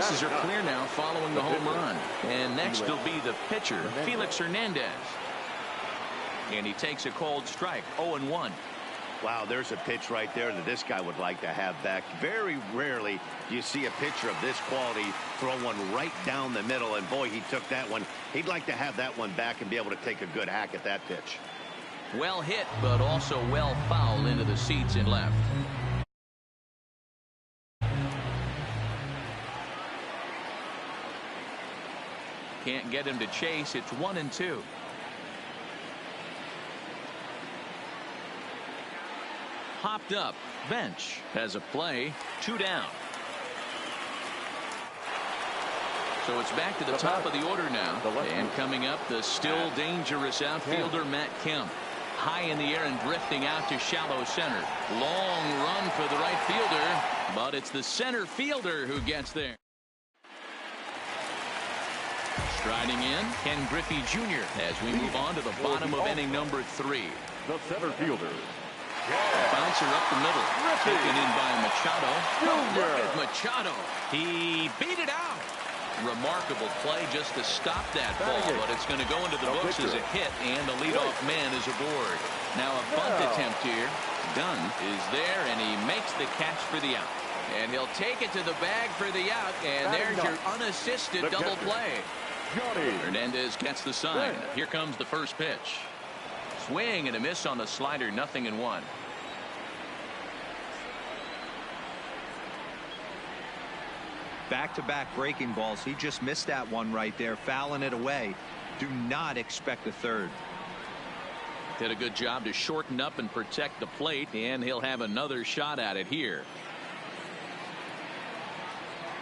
Bases are clear now following the home run. And next will be the pitcher, Felix Hernandez. And he takes a cold strike, 0-1. Wow, there's a pitch right there that this guy would like to have back. Very rarely do you see a pitcher of this quality throw one right down the middle, and boy, he took that one. He'd like to have that one back and be able to take a good hack at that pitch. Well hit, but also well fouled into the seats in left. Can't get him to chase. It's 1-2. Hopped up. Bench has a play. 2 down. So it's back to the top of the order now. And coming up, the still dangerous outfielder, Matt Kemp. High in the air and drifting out to shallow center. Long run for the right fielder, but it's the center fielder who gets there. Striding in, Ken Griffey Jr. as we move on to the bottom of inning number 3. The center fielder. Bouncer up the middle. Taken in by Machado. Look at Machado. He beat it out. Remarkable play just to stop that ball, but it's going to go into the books as a hit, and the leadoff man is aboard. Now a bunt attempt here. Dunn is there, and he makes the catch for the out. And he'll take it to the bag for the out, and there's your unassisted double play. Hernandez gets the sign. Here comes the first pitch. Swing and a miss on the slider, 0-1. Back-to-back breaking balls. He just missed that one right there, fouling it away. Do not expect a third. Did a good job to shorten up and protect the plate, and he'll have another shot at it here.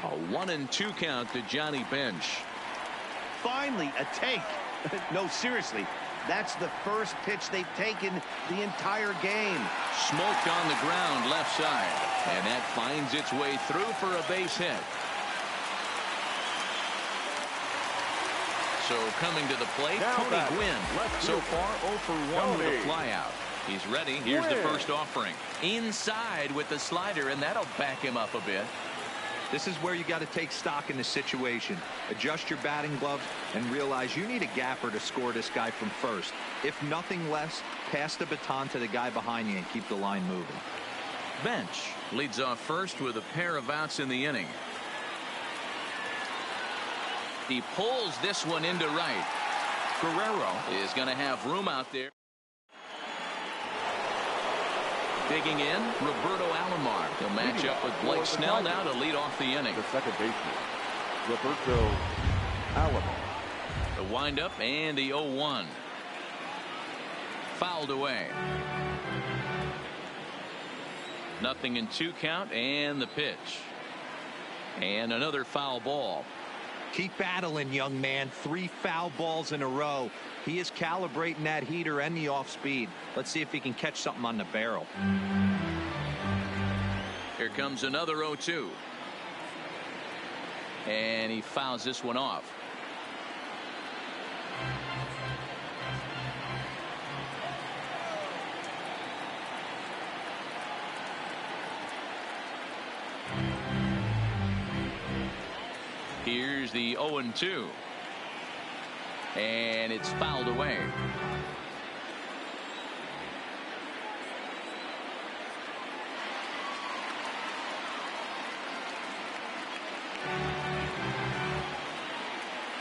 A 1-2 count to Johnny Bench. Finally a take. No, seriously, that's the first pitch they've taken the entire game. Smoked on the ground left side, and that finds its way through for a base hit. So coming to the plate, Tony Gwynn. So far 0 for 1 with a flyout. He's ready. Here's the first offering. Inside with the slider, and that'll back him up a bit. This is where you got to take stock in the situation. Adjust your batting gloves and realize you need a gapper to score this guy from first. If nothing less, pass the baton to the guy behind you and keep the line moving. Bench leads off first with a pair of outs in the inning. He pulls this one into right. Guerrero is going to have room out there. Digging in, Roberto Alomar. He'll match up with Blake Snell now to lead off the inning. The second baseman, Roberto Alomar. The windup and the 0-1. Fouled away. 0-2 count and the pitch. And another foul ball. Keep battling, young man. 3 foul balls in a row. He is calibrating that heater and the off speed. Let's see if he can catch something on the barrel. Here comes another 0-2. And he fouls this one off. Here's the 0-2. And it's fouled away.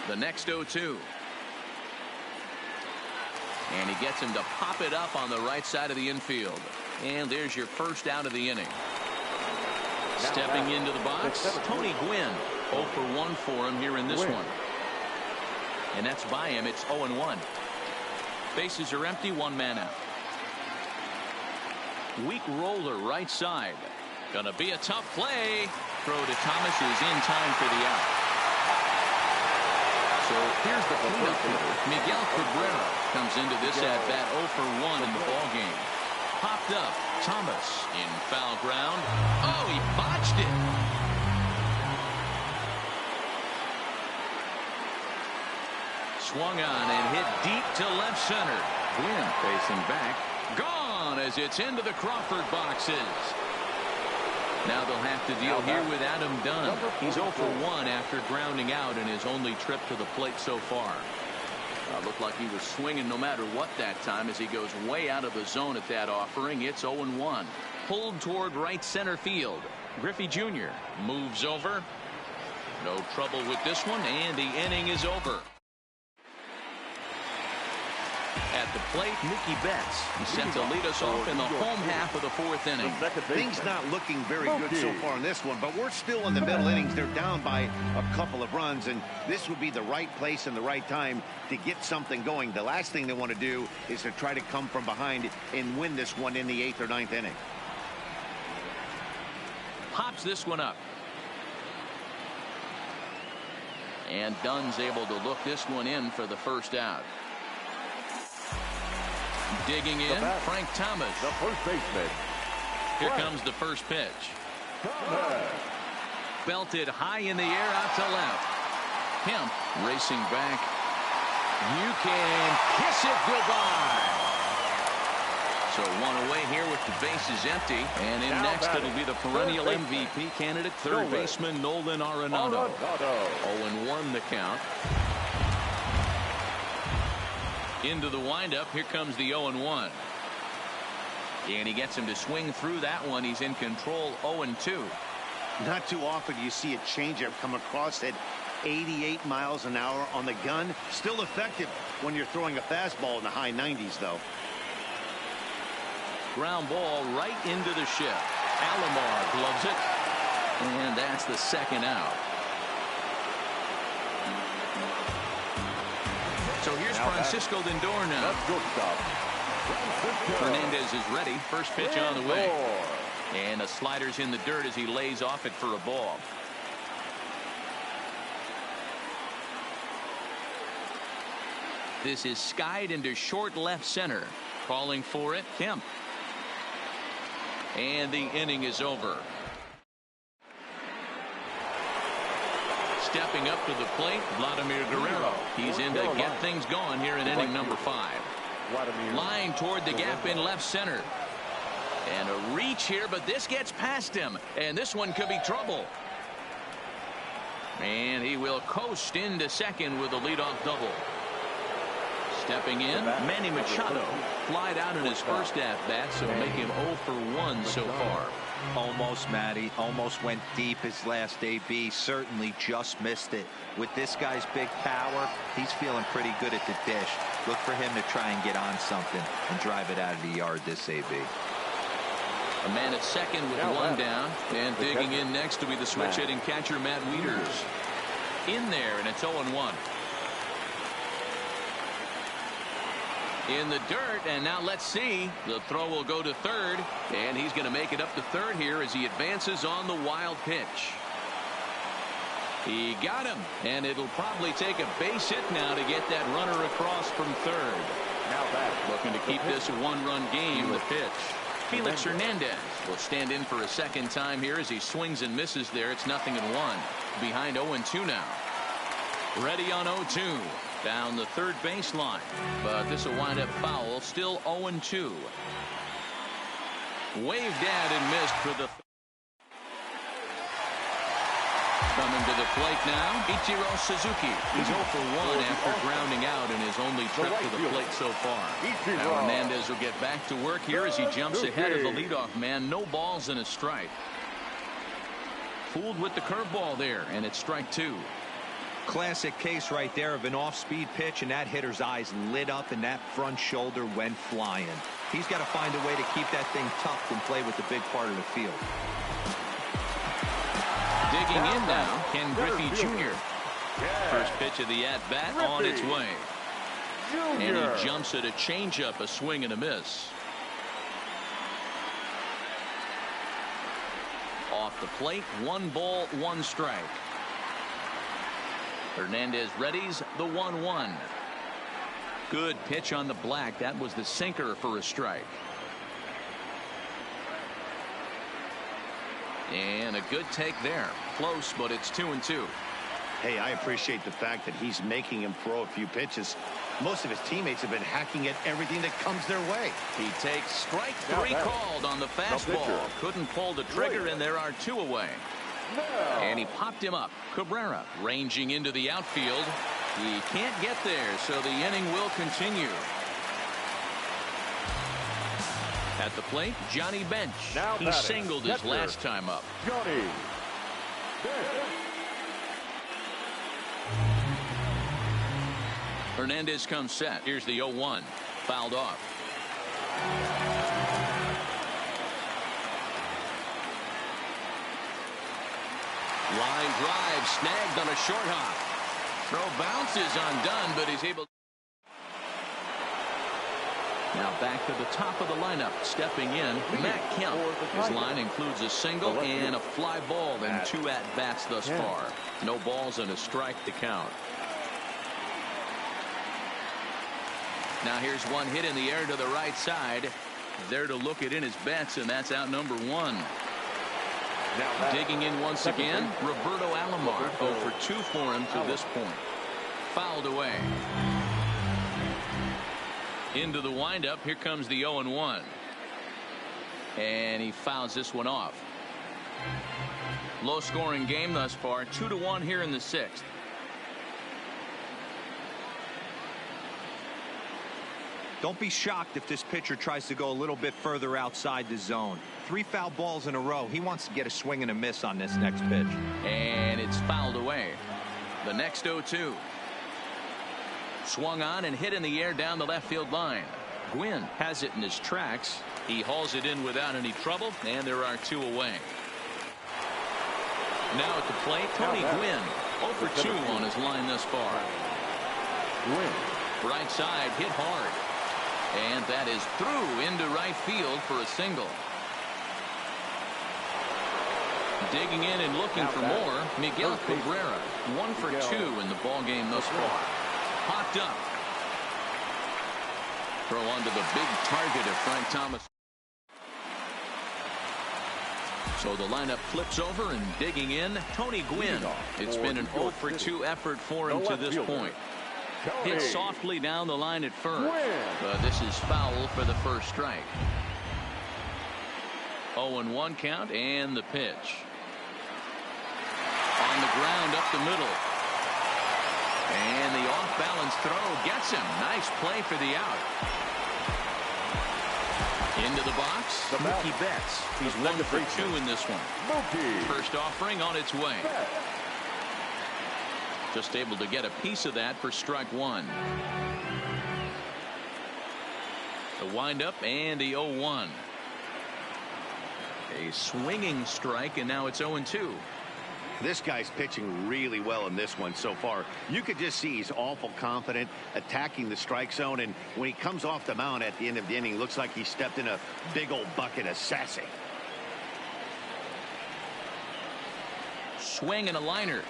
The next 0-2. And he gets him to pop it up on the right side of the infield. And there's your first out of the inning. Stepping into the box, Tony Gwynn. 0 for 1 for him here in this one. And that's by him. It's 0-1. Bases are empty. 1 man out. Weak roller right side. Gonna be a tough play. Throw to Thomas is in time for the out. So here's the cleanup hitter. Miguel Cabrera comes into this at bat 0 for 1 in the ballgame. Popped up. Thomas in foul ground. Oh, he botched it. Swung on and hit deep to left center. Gwynn facing back. Gone as it's into the Crawford boxes. Now they'll have to deal here with Adam Dunn. He's 0 for 1 after grounding out in his only trip to the plate so far. Looked like he was swinging no matter what that time as he goes way out of the zone at that offering. It's 0-1. Pulled toward right center field. Griffey Jr. moves over. No trouble with this one, and the inning is over. At the plate, Mookie Betts. He set to lead us off in the home half of the 4th inning. Things not looking very good so far in this one, but we're still in the middle innings. They're down by a couple of runs, and this would be the right place and the right time to get something going. The last thing they want to do is to try to come from behind and win this one in the 8th or 9th inning. Pops this one up. And Dunn's able to look this one in for the first out. Digging in, Frank Thomas. The first baseman. Here comes the first pitch. Belted high in the air out to left. Kemp racing back. You can kiss it goodbye. So one away here with the bases empty. And in next it'll be the perennial MVP candidate, third baseman Nolan Arenado. 0-1 the count. Into the windup. Here comes the 0-1. And he gets him to swing through that one. He's in control. 0-2. Not too often you see a changeup come across at 88 miles an hour on the gun. Still effective when you're throwing a fastball in the high 90s, though. Ground ball right into the shift. Alomar gloves it. And that's the second out. So here's Francisco Lindor now. Hernandez is ready. First pitch on the way. And the slider's in the dirt as he lays off it for a ball. This is skied into short left center. Calling for it, Kemp. And the inning is over. Stepping up to the plate, Vladimir Guerrero. He's in to get things going here in inning number 5. Line toward the gap in left center. And a reach here, but this gets past him. And this one could be trouble. And he will coast into second with a leadoff double. Stepping in, Manny Machado. Flied out in his first at-bat, so make him 0 for 1 so far. Almost, Matty. Almost went deep his last AB. Certainly just missed it. With this guy's big power, he's feeling pretty good at the dish. Look for him to try and get on something and drive it out of the yard this AB. A man at second with one down. And digging in next to be the switch-hitting catcher, Matt Wieters. In there, and it's 0-1. In the dirt, and now let's see. The throw will go to third, and he's going to make it up to third here as he advances on the wild pitch. He got him, and it'll probably take a base hit now to get that runner across from third. Now back. Looking to keep this a one-run game. The pitch. Felix Hernandez will stand in for a second time here as he swings and misses there. It's 0-1. Behind 0-2 now. Ready on 0-2. Down the third baseline, but this will wind up foul. Still 0-2. Waved at and missed for the. Coming to the plate now, Ichiro Suzuki. He's 0 for 1 after grounding out in his only trip to the plate so far. Now Hernandez will get back to work here as he jumps ahead of the leadoff man. No balls and a strike. Fooled with the curveball there, and it's strike 2. Classic case right there of an off-speed pitch, and that hitter's eyes lit up and that front shoulder went flying. He's got to find a way to keep that thing tucked and play with the big part of the field. Digging in now, Ken Griffey Jr. First pitch of the at-bat on its way. And he jumps at a changeup, a swing and a miss. Off the plate, 1 ball, 1 strike. Hernandez readies the 1-1. Good pitch on the black. That was the sinker for a strike. And a good take there. Close, but it's 2-2. Hey, I appreciate the fact that he's making him throw a few pitches. Most of his teammates have been hacking at everything that comes their way. He takes strike three called on the fastball. Couldn't pull the trigger, and there are 2 away. And he popped him up. Cabrera ranging into the outfield. He can't get there, so the inning will continue. At the plate, Johnny Bench. He singled his last time up. Johnny Bench. Hernandez comes set. Here's the 0-1. Fouled off. Line drive snagged on a short hop. Throw bounces undone, but he's able. Now back to the top of the lineup. Stepping in, Matt Kemp. His line includes a single and a fly ball and 2 at-bats thus far. No balls and a strike to count. Now here's one hit in the air to the right side. There to look it in his bets, and that's out number 1. Digging in once again, Roberto Alomar. 0 for 2 for him to this point. Fouled away. Into the windup. Here comes the 0-1. And he fouls this one off. Low scoring game thus far. 2-1 here in the 6th. Don't be shocked if this pitcher tries to go a little bit further outside the zone. 3 foul balls in a row. He wants to get a swing and a miss on this next pitch. And it's fouled away. The next 0-2. Swung on and hit in the air down the left field line. Gwynn has it in his tracks. He hauls it in without any trouble, and there are 2 away. Now at the plate, Tony Gwynn. 0 for 2 on his line thus far. Right side hit hard. And that is through into right field for a single. Digging in and looking for more, Miguel Cabrera. 1 for 2 in the ball game thus far. Popped up. Throw onto the big target of Frank Thomas. So the lineup flips over, and digging in, Tony Gwynn. It's been an 0 for 2 effort for him to this point. Hit softly down the line at first, but this is foul for the first strike. 0-1 count, and the pitch. On the ground up the middle. And the off-balance throw gets him. Nice play for the out. Into the box, Mookie Betts. He's 1 for 2 in this one. First offering on its way. Just able to get a piece of that for strike 1. The windup and the 0-1. A swinging strike, and now it's 0-2. This guy's pitching really well in this one so far. You could just see he's awful confident attacking the strike zone, and when he comes off the mound at the end of the inning, looks like he stepped in a big old bucket of sassy. Swing and a liner.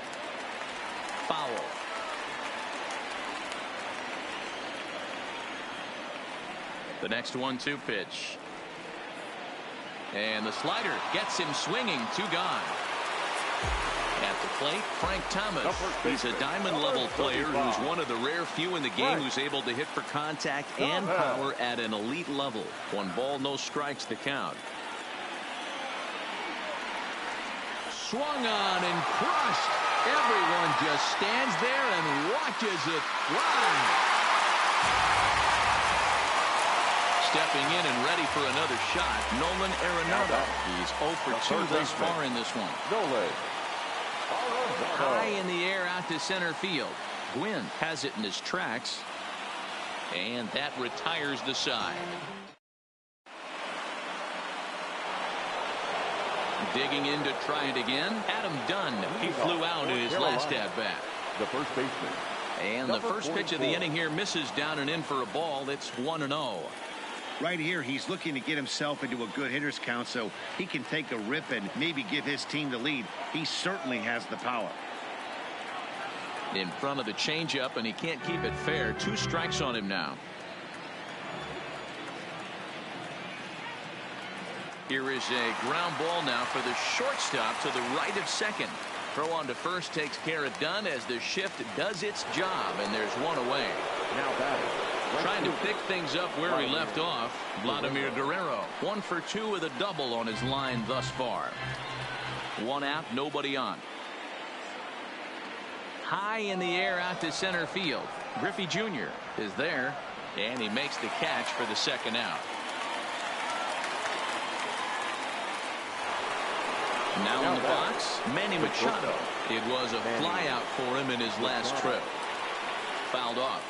Foul. The next 1-2 pitch. And the slider gets him swinging. 2 gone. At the plate, Frank Thomas. He's a diamond-level player who's one of the rare few in the game who's able to hit for contact and power at an elite level. 1 ball, no strikes to count. Swung on and crushed. Everyone just stands there and watches it fly. Stepping in and ready for another shot, Nolan Arenado. He's 0 for 2 thus far in this one. High in the air out to center field. Gwynn has it in his tracks. And that retires the side. Digging in to try it again. Adam Dunn. He flew out in his last at-bat. The first baseman. And the first pitch of the inning here misses down and in for a ball. It's 1-0. Right here, he's looking to get himself into a good hitter's count so he can take a rip and maybe give his team the lead. He certainly has the power. In front of the changeup, and he can't keep it fair. 2 strikes on him now. Here is a ground ball now for the shortstop to the right of second. Throw on to first takes care of done as the shift does its job, and there's one away. Now batting. Trying to pick things up where he left off, Vladimir Guerrero. 1 for 2 with a double on his line thus far. 1 out, nobody on. High in the air out to center field. Griffey Jr. is there, and he makes the catch for the second out. Now in the box, Manny Machado. It was a flyout for him in his last trip. Fouled off.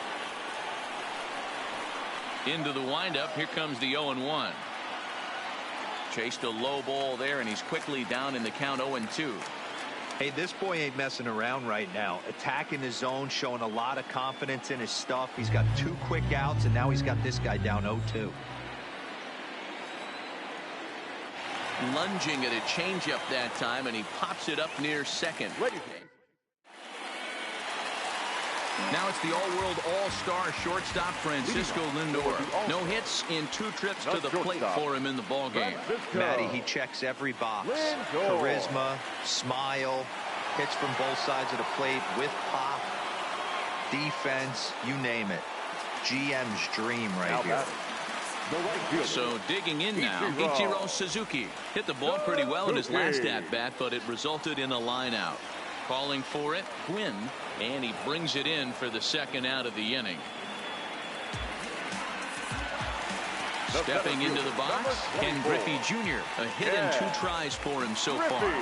Into the windup. Here comes the 0-1. Chased a low ball there, and he's quickly down in the count 0-2. Hey, this boy ain't messing around right now. Attacking the zone, showing a lot of confidence in his stuff. He's got 2 quick outs, and now he's got this guy down 0-2. Lunging at a changeup that time, and he pops it up near second. Now it's the all-world all-star shortstop Francisco Lindor. No hits in 2 trips to the plate for him in the ballgame. Matty, he checks every box. Charisma, smile, hits from both sides of the plate with pop, defense, you name it. GM's dream right here. So digging in now, Ichiro Suzuki hit the ball pretty well in his last at-bat, but it resulted in a line out. Calling for it, Quinn, and he brings it in for the second out of the inning. Stepping into the box, Ken Griffey Jr. A hit and 2 tries for him so far.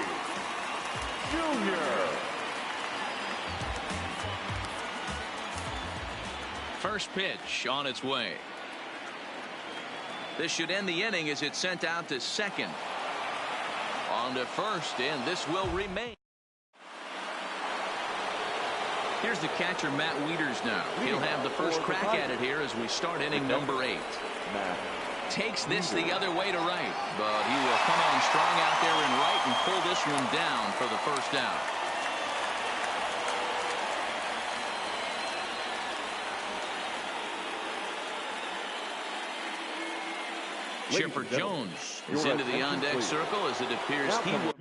First pitch on its way. This should end the inning as it's sent out to second. On to first, and this will remain. Here's the catcher, Matt Wieters now. He'll have the first crack at it here as we start inning number 8. Takes this the other way to right, but he will come on strong out there in right and pull this one down for the first out. Chipper Jones is into the on-deck circle as it appears he will.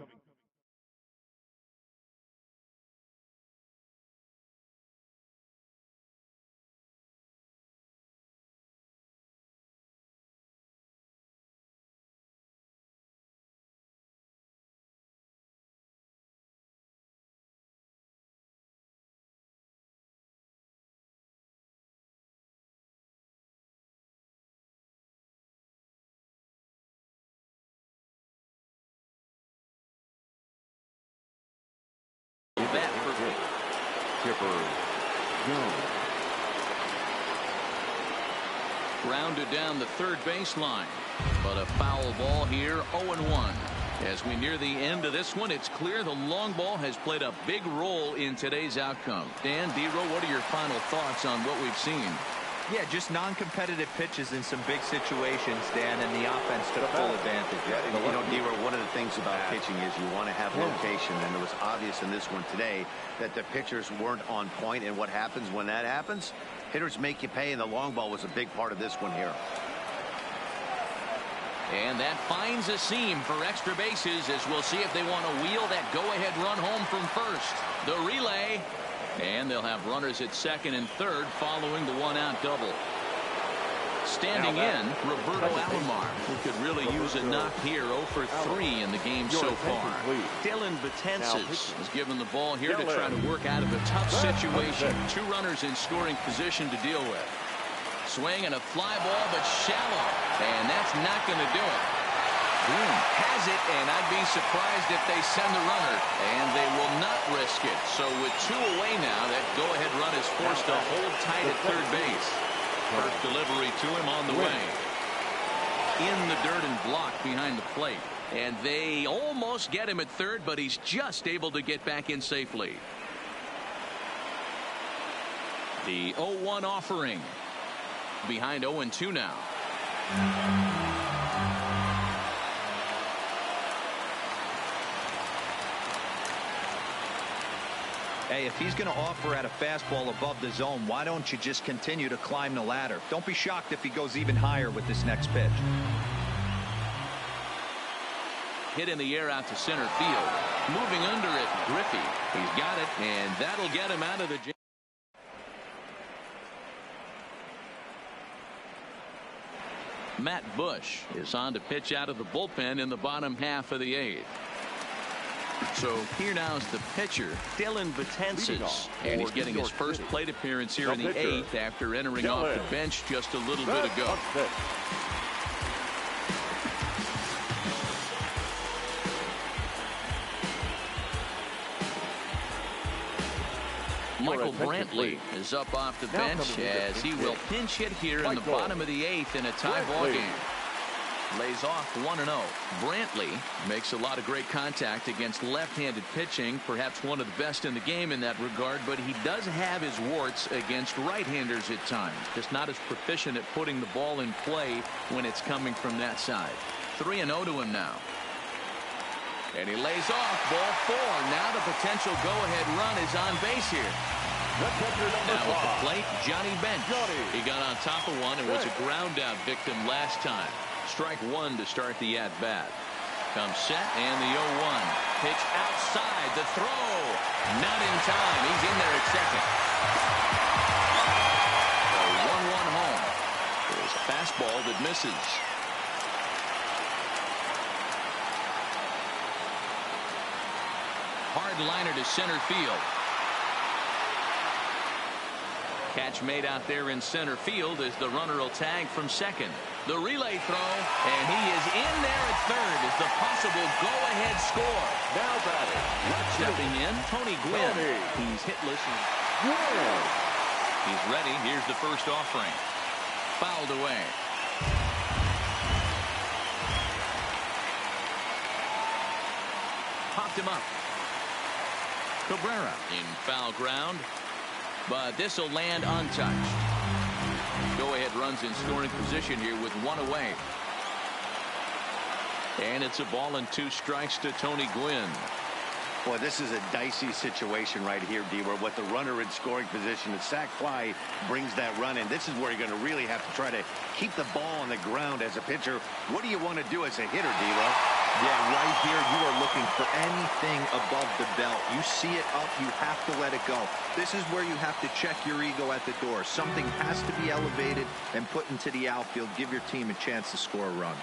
Grounded down the third baseline, but a foul ball here. 0-1. As we near the end of this one, it's clear the long ball has played a big role in today's outcome. Dan, D-Row, what are your final thoughts on what we've seen? Yeah, just non-competitive pitches in some big situations, Dan, and the offense took full advantage. Yeah, you know, D-Row, one of the things about pitching is you want to have location, and it was obvious in this one today that the pitchers weren't on point, and what happens when that happens? Hitters make you pay, and the long ball was a big part of this one here. And that finds a seam for extra bases as we'll see if they want to wheel that go-ahead run home from first. The relay. And they'll have runners at second and third following the one-out double. Standing in, Roberto Alomar, who could really use a knock here. 0 for 3 in the game so far. Dylan Betances is given the ball here to try to work out of a tough situation. 2 runners in scoring position to deal with. Swing and a fly ball, but shallow. And that's not going to do it. Boom. Has it, and I'd be surprised if they send the runner, and they will not risk it. So with 2 away now, that go-ahead run is forced to hold tight at third base. First delivery to him on the way. In the dirt and blocked behind the plate. And they almost get him at third, but he's just able to get back in safely. The 0-1 offering. Behind 0-2 now. Hey, if he's going to offer at a fastball above the zone, why don't you just continue to climb the ladder? Don't be shocked if he goes even higher with this next pitch. hit in the air out to center field. Moving under it, Griffey. He's got it, and that'll get him out of the jam. Matt Bush is on to pitch out of the bullpen in the bottom half of the 8th. So here now is the pitcher, Dylan Betances, and he's getting his first plate appearance here in the 8th after entering off the bench just a little bit ago. Michael Brantley is up off the bench as he will pinch hit here in the bottom of the 8th in a tie ball game. Lays off 1-0. Brantley makes a lot of great contact against left-handed pitching, perhaps one of the best in the game in that regard, but he does have his warts against right-handers at times. Just not as proficient at putting the ball in play when it's coming from that side. 3-0 to him now. And he lays off ball 4. Now the potential go-ahead run is on base here. Now at the plate, Johnny Bench. He got on top of one and was a ground out victim last time. Strike 1 to start the at-bat. Comes set and the 0-1. Pitch outside. The throw. Not in time. He's in there at second. A 1-1 home. There's a fastball that misses. Hard liner to center field. Catch made out there in center field as the runner will tag from second. The relay throw, and he is in there at third as the possible go-ahead score. Now batting. Stepping in, Tony Gwynn. He's hitless. He's ready. Here's the first offering. Fouled away. Popped him up. Cabrera in foul ground, but this will land untouched. Go-ahead runs in scoring position here with 1 away. And it's a ball and 2 strikes to Tony Gwynn. Boy, this is a dicey situation right here, D, where with the runner in scoring position, the sac fly brings that run in. This is where you're going to really have to try to keep the ball on the ground as a pitcher. What do you want to do as a hitter, D-Lo? Yeah, right here, you are looking for anything above the belt. You see it up, you have to let it go. This is where you have to check your ego at the door. Something has to be elevated and put into the outfield. Give your team a chance to score a run.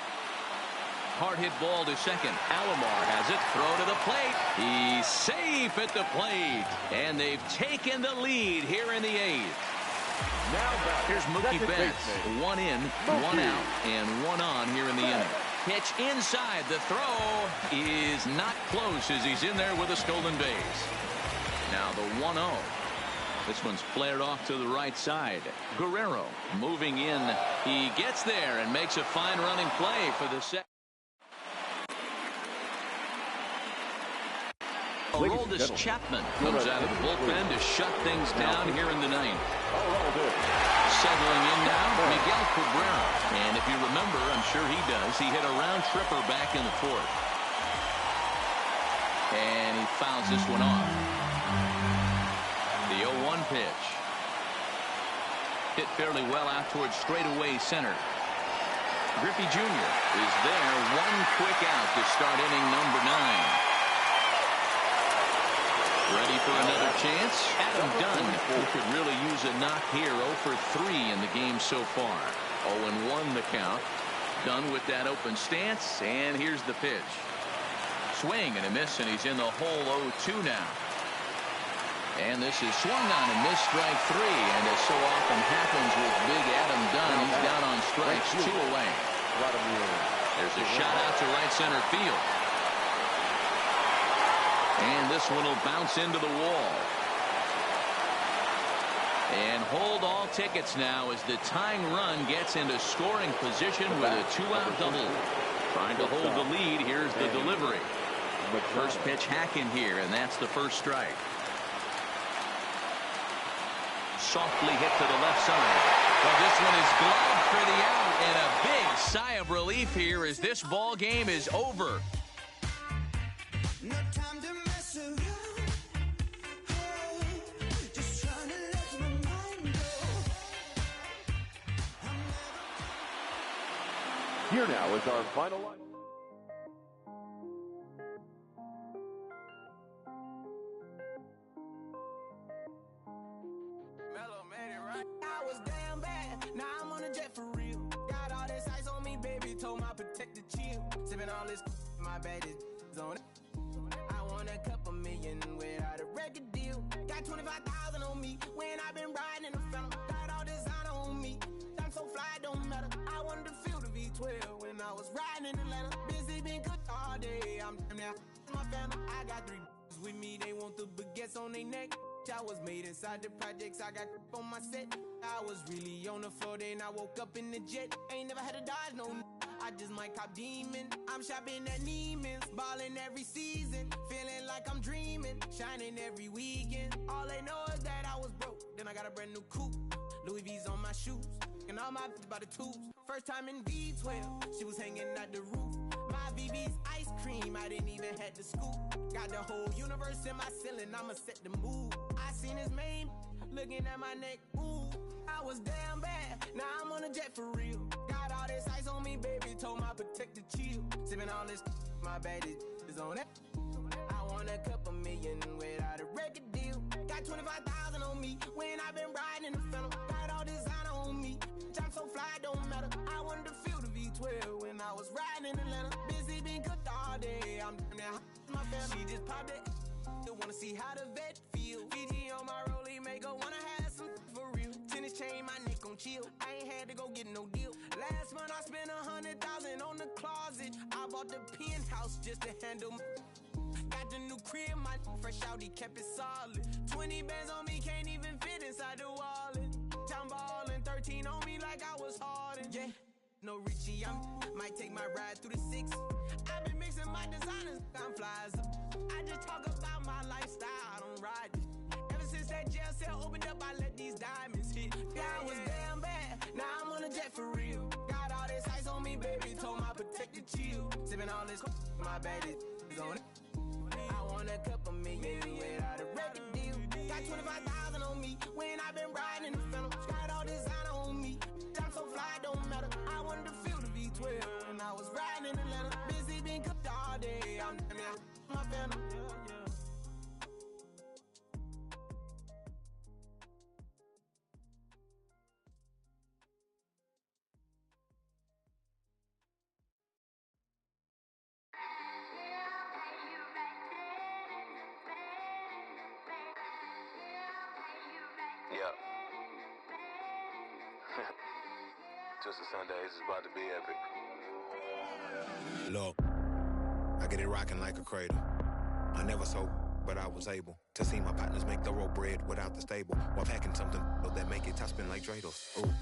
Hard hit ball to second. Alomar has it. Throw to the plate. He's safe at the plate. And they've taken the lead here in the 8th. Here's Mookie Betts. 1 in, 1 out, and 1 on here in the inning. Pitch inside. The throw is not close as he's in there with a stolen base. Now the 1-0. This one's flared off to the right side. Guerrero moving in. He gets there and makes a fine running play for the second. Aroldis Chapman comes out of the bullpen to shut things down here in the 9th. Settling in now, Miguel Cabrera. And if you remember, I'm sure he does, he hit a round tripper back in the 4th. And he fouls this one off. The 0-1 pitch. Hit fairly well out towards straightaway center. Griffey Jr. is there. 1 quick out to start inning number 9. Ready for another chance? Adam Dunn, who could really use a knock here. 0 for 3 in the game so far. 0-1 the count. Dunn with that open stance, and here's the pitch. Swing and a miss, and he's in the hole 0-2 now. And this is swung on and missed, strike 3. And as so often happens with big Adam Dunn, he's down on strikes 2 away. There's a shot out to right center field. And this one will bounce into the wall. And hold all tickets now as the tying run gets into scoring position with a 2-out double. Trying to hold the lead. Here's the delivery. First pitch hack in here, and that's the first strike. Softly hit to the left side. Well, this one is gloved for the out, and a big sigh of relief here as this ball game is over. Here now is our final line. jet for real. Got all this ice on me, baby, told my protector chill. Sipping all this, my bad is on it. I want a couple million without a record deal. Got 25,000 on me when I been riding in the phantom. Got all designer on me, I'm so fly, don't matter. I wanted to feel the V12 when I was riding in Atlanta. Busy been cooked all day, I'm damn now my family. I got 3 with me, they want the baguettes on their neck. I was made inside the projects, I got on my set. I was really on the floor, then I woke up in the jet. Ain't never had to dodge no I just might cop demon. I'm shopping at Neiman's, balling every season. Feeling like I'm dreaming, shining every weekend. All they know is that I was broke, then I got a brand new coupe. Louis V's on my shoes, and all my by the tubes. First time in V12, she was hanging at the roof. My VV's ice cream, I didn't even have to scoop. Got the whole universe in my ceiling, I'ma set the mood. I seen his main, looking at my neck, ooh. I was damn bad, now I'm on a jet for real. Got all this ice on me, baby, told my protector chill. Sipping all this, my bad is on it. I want a couple million without a record deal. Got 25,000 on me when I been riding in the phantom. Got all designer on me, I'm so fly, don't matter. I wanted to feel the V12 when I was riding in Atlanta. Busy been cooked all day, I'm damn now my family. She just popped it, wanna see how the vet feel. Fiji on my rollie, make her wanna have some for real. Tennis chain, my neck on chill. I ain't had to go get no deal. Last month I spent 100,000 on the closet. I bought the penthouse just to handle got the new crib, my fresh Audi kept it solid. 20 bands on me, can't even fit inside the wallet. Time ballin', 13 on me like I was Harden. Yeah, no Richie, might take my ride through the 6. I've been mixing my designers, I'm flies. I just talk about my lifestyle, I don't ride it. Ever since that jail cell opened up, I let these diamonds hit. Yeah, I was damn bad, now I'm on a jet for real. Got all this ice on me, baby, told my protector chill. Sipping all this, my bad is on it. I want a couple million without a record deal. Got 25,000 on me when I been riding in the phantom. Got all designer on me, I'm so fly, don't matter. I wanted to feel the V12 when I was riding in Atlanta. Busy been cooked all day, I'm damn now my family. Yep. Twisted Sundays is about to be epic. Look, I get it rocking like a cradle. I never sold, but I was able to see my partners make thorough bread without the stable, while packing something that make it top spin like dreidels. Ooh,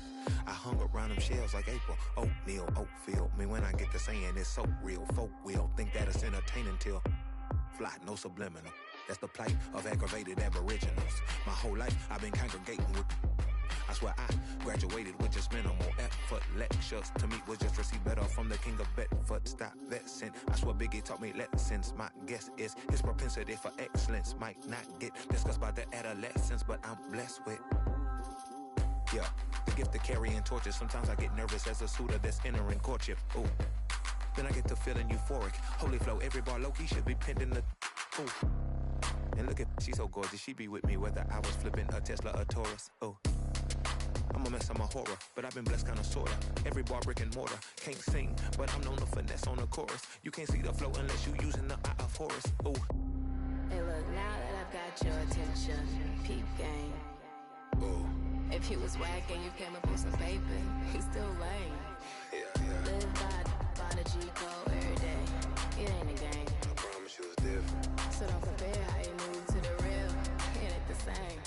I hung around them shells like April. Oatmeal, oatfield. Me when I get to saying it's so real. Folk will think that it's entertaining till fly, no subliminal. That's the plight of aggravated aboriginals. My whole life I've been congregating with. I swear I graduated with just minimal effort. Lectures to me was just receive better from the king of Bedford. Stop vexing. I swear Biggie taught me lessons. My guess is his propensity for excellence might not get discussed by the adolescents, but I'm blessed with, yeah, the gift of carrying torches. Sometimes I get nervous as a suitor that's entering courtship. Ooh, then I get to feeling euphoric. Holy flow, every bar low-key should be pinned in the, ooh. And look at, she's so gorgeous, she be with me whether I was flipping a Tesla or Taurus. Ooh, I'm a mess, I'm a horror, but I've been blessed kinda sorta. Every bar brick and mortar, can't sing, but I'm known to finesse on the chorus. You can't see the flow unless you using the eye of Horus. Ooh. Hey look, now that I've got your attention, peep game. Ooh. If you was whack and you came up with some paper, he's still lame. Yeah. Live by the G code every day. It ain't a game. I promise you it's different. So don't compare how you move to the real. It ain't the same.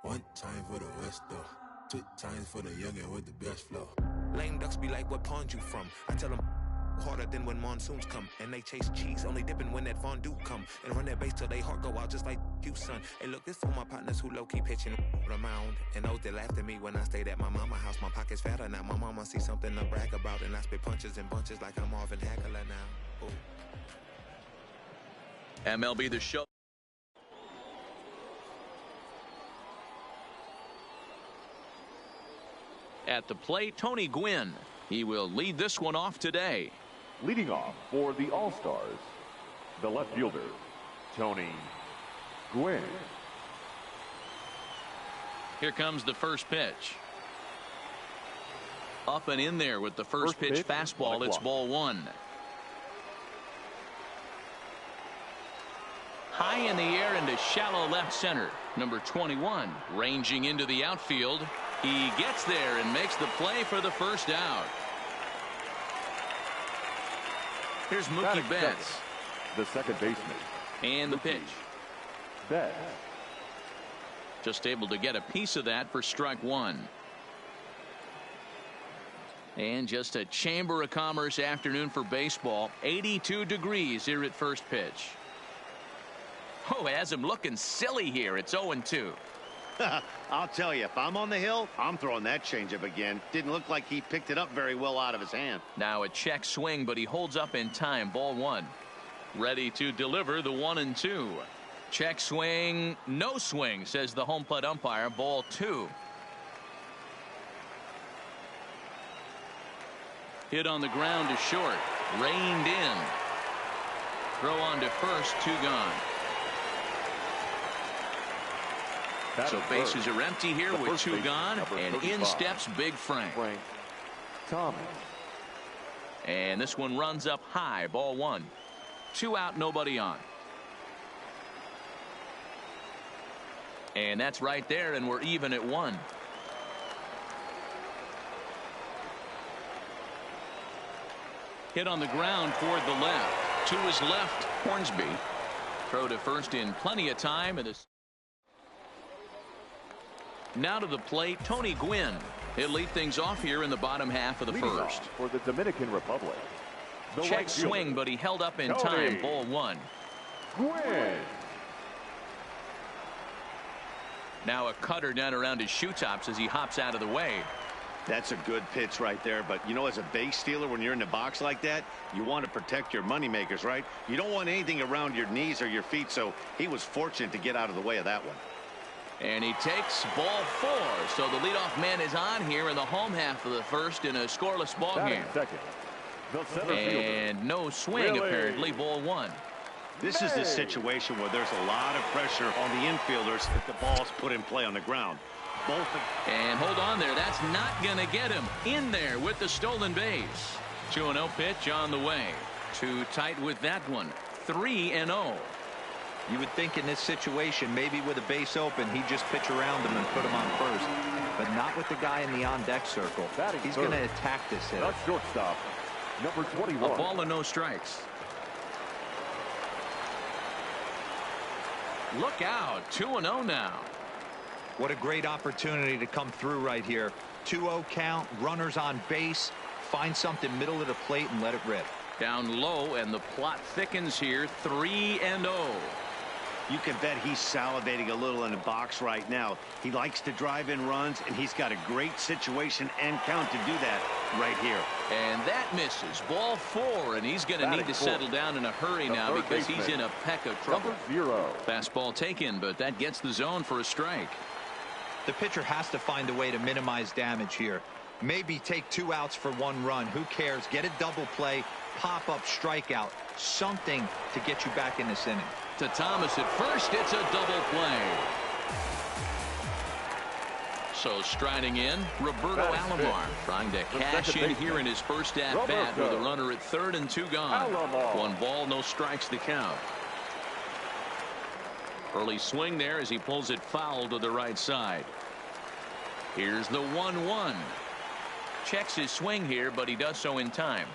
One time for the West though, 2 times for the youngin' with the best flow. Lame ducks be like, what pond you from? I tell them harder than when monsoons come, and they chase cheese, only dipping when that fondue come, and run that bass till they heart go out just like you, son. Hey look, this for my partners who low-key pitching the mound, and those that laughed at me when I stayed at my mama's house. My pocket's fatter now, my mama see something to brag about, and I spit punches and bunches like I'm Marvin Hagler now. Ooh. MLB The Show. At the plate, Tony Gwynn. He will lead this one off today. Leading off for the All-Stars, the left fielder, Tony Gwynn. Here comes the first pitch. Up and in there with the first pitch fastball. It's ball one. High in the air into shallow left center. Number 21 ranging into the outfield. He gets there and makes the play for the first out. Here's Mookie Betts. The second baseman. And the pitch. Betts. Just able to get a piece of that for strike one. And just a Chamber of Commerce afternoon for baseball. 82 degrees here at first pitch. Oh, has him looking silly here. It's 0-2. I'll tell you, if I'm on the hill, I'm throwing that changeup again. Didn't look like he picked it up very well out of his hand. Now a check swing, but he holds up in time. Ball one. Ready to deliver the 1-2. Check swing, no swing, says the home plate umpire. Ball two. Hit on the ground to short. Reined in. Throw on to first. Two gone. So bases are empty here with two gone, and in steps Big Frank. Thomas. And this one runs up high. Ball one. Two out, nobody on. And that's right there, and we're even at one. Hit on the ground toward the left. To his left, Hornsby. Throw to first in plenty of time. And now to the plate, Tony Gwynn. He'll lead things off here in the bottom half of the first. For the Dominican Republic. Check swing, but he held up in time. Ball one. Gwynn. Now a cutter down around his shoe tops as he hops out of the way. That's a good pitch right there. But, you know, as a base stealer, when you're in the box like that, you want to protect your moneymakers, right? You don't want anything around your knees or your feet, so he was fortunate to get out of the way of that one. And he takes ball four. So the leadoff man is on here in the home half of the first in a scoreless ball game. And no swing, apparently. Ball one. This is the situation where there's a lot of pressure on the infielders if the ball's put in play on the ground. And hold on there. That's not going to get him in there with the stolen base. 2-0 pitch on the way. Too tight with that one. 3-0. You would think in this situation, maybe with a base open, he'd just pitch around him and put him on first. But not with the guy in the on-deck circle. He's going to attack this hitter. That's shortstop, number 21. A ball and no strikes. Look out. 2-0 now. What a great opportunity to come through right here. 2-0 count, runners on base. Find something middle of the plate and let it rip. Down low, and the plot thickens here. 3-0. You can bet he's salivating a little in the box right now. He likes to drive in runs, and he's got a great situation and count to do that right here. And that misses. Ball four, and he's going to need to settle down in a hurry now because he's in a peck of trouble. Fastball taken, but that gets the zone for a strike. The pitcher has to find a way to minimize damage here. Maybe take 2 outs for 1 run. Who cares? Get a double play, pop up, strikeout, something to get you back in this inning. To Thomas at first, it's a double play. So striding in, Roberto Alomar trying to cash in here in his first at bat with a runner at third and 2 gone. 1 ball, no strikes to count. Early swing there as he pulls it foul to the right side. Here's the 1-1. Checks his swing here, but he does so in time.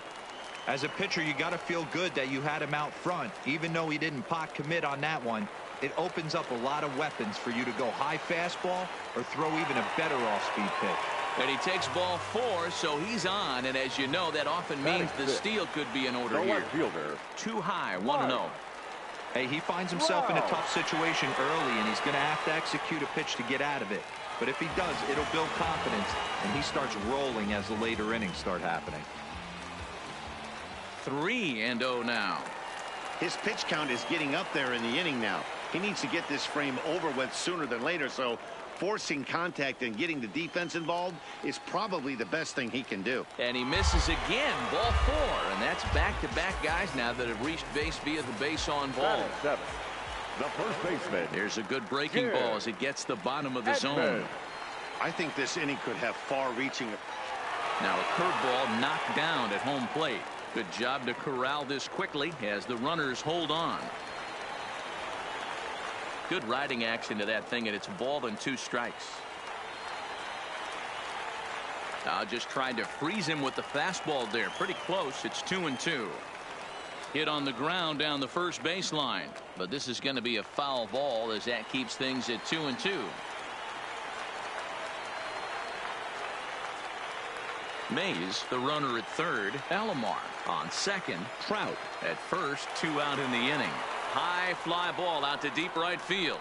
As a pitcher, you got to feel good that you had him out front. Even though he didn't pot commit on that one, it opens up a lot of weapons for you to go high fastball or throw even a better off-speed pitch. And he takes ball 4, so he's on. And as you know, that often means the steal could be in order here. Too high, 1-0. Hey, he finds himself in a tough situation early, and he's going to have to execute a pitch to get out of it. But if he does, it'll build confidence, and he starts rolling as the later innings start happening. 3-0 now. His pitch count is getting up there in the inning now. He needs to get this frame over with sooner than later, so forcing contact and getting the defense involved is probably the best thing he can do. And he misses again. Ball 4, and that's back-to-back guys now that have reached base via the base on ball. The first baseman. Here's a good breaking ball as it gets the bottom of the zone. I think this inning could have far-reaching. Now a curveball knocked down at home plate. Good job to corral this quickly as the runners hold on. Good riding action to that thing, and it's a ball and 2 strikes. Now just trying to freeze him with the fastball there. Pretty close. It's 2-2. Hit on the ground down the first baseline. But this is going to be a foul ball as that keeps things at 2-2. Mays, the runner at third. Alomar on second. Trout at first. 2 out in the inning. High fly ball out to deep right field.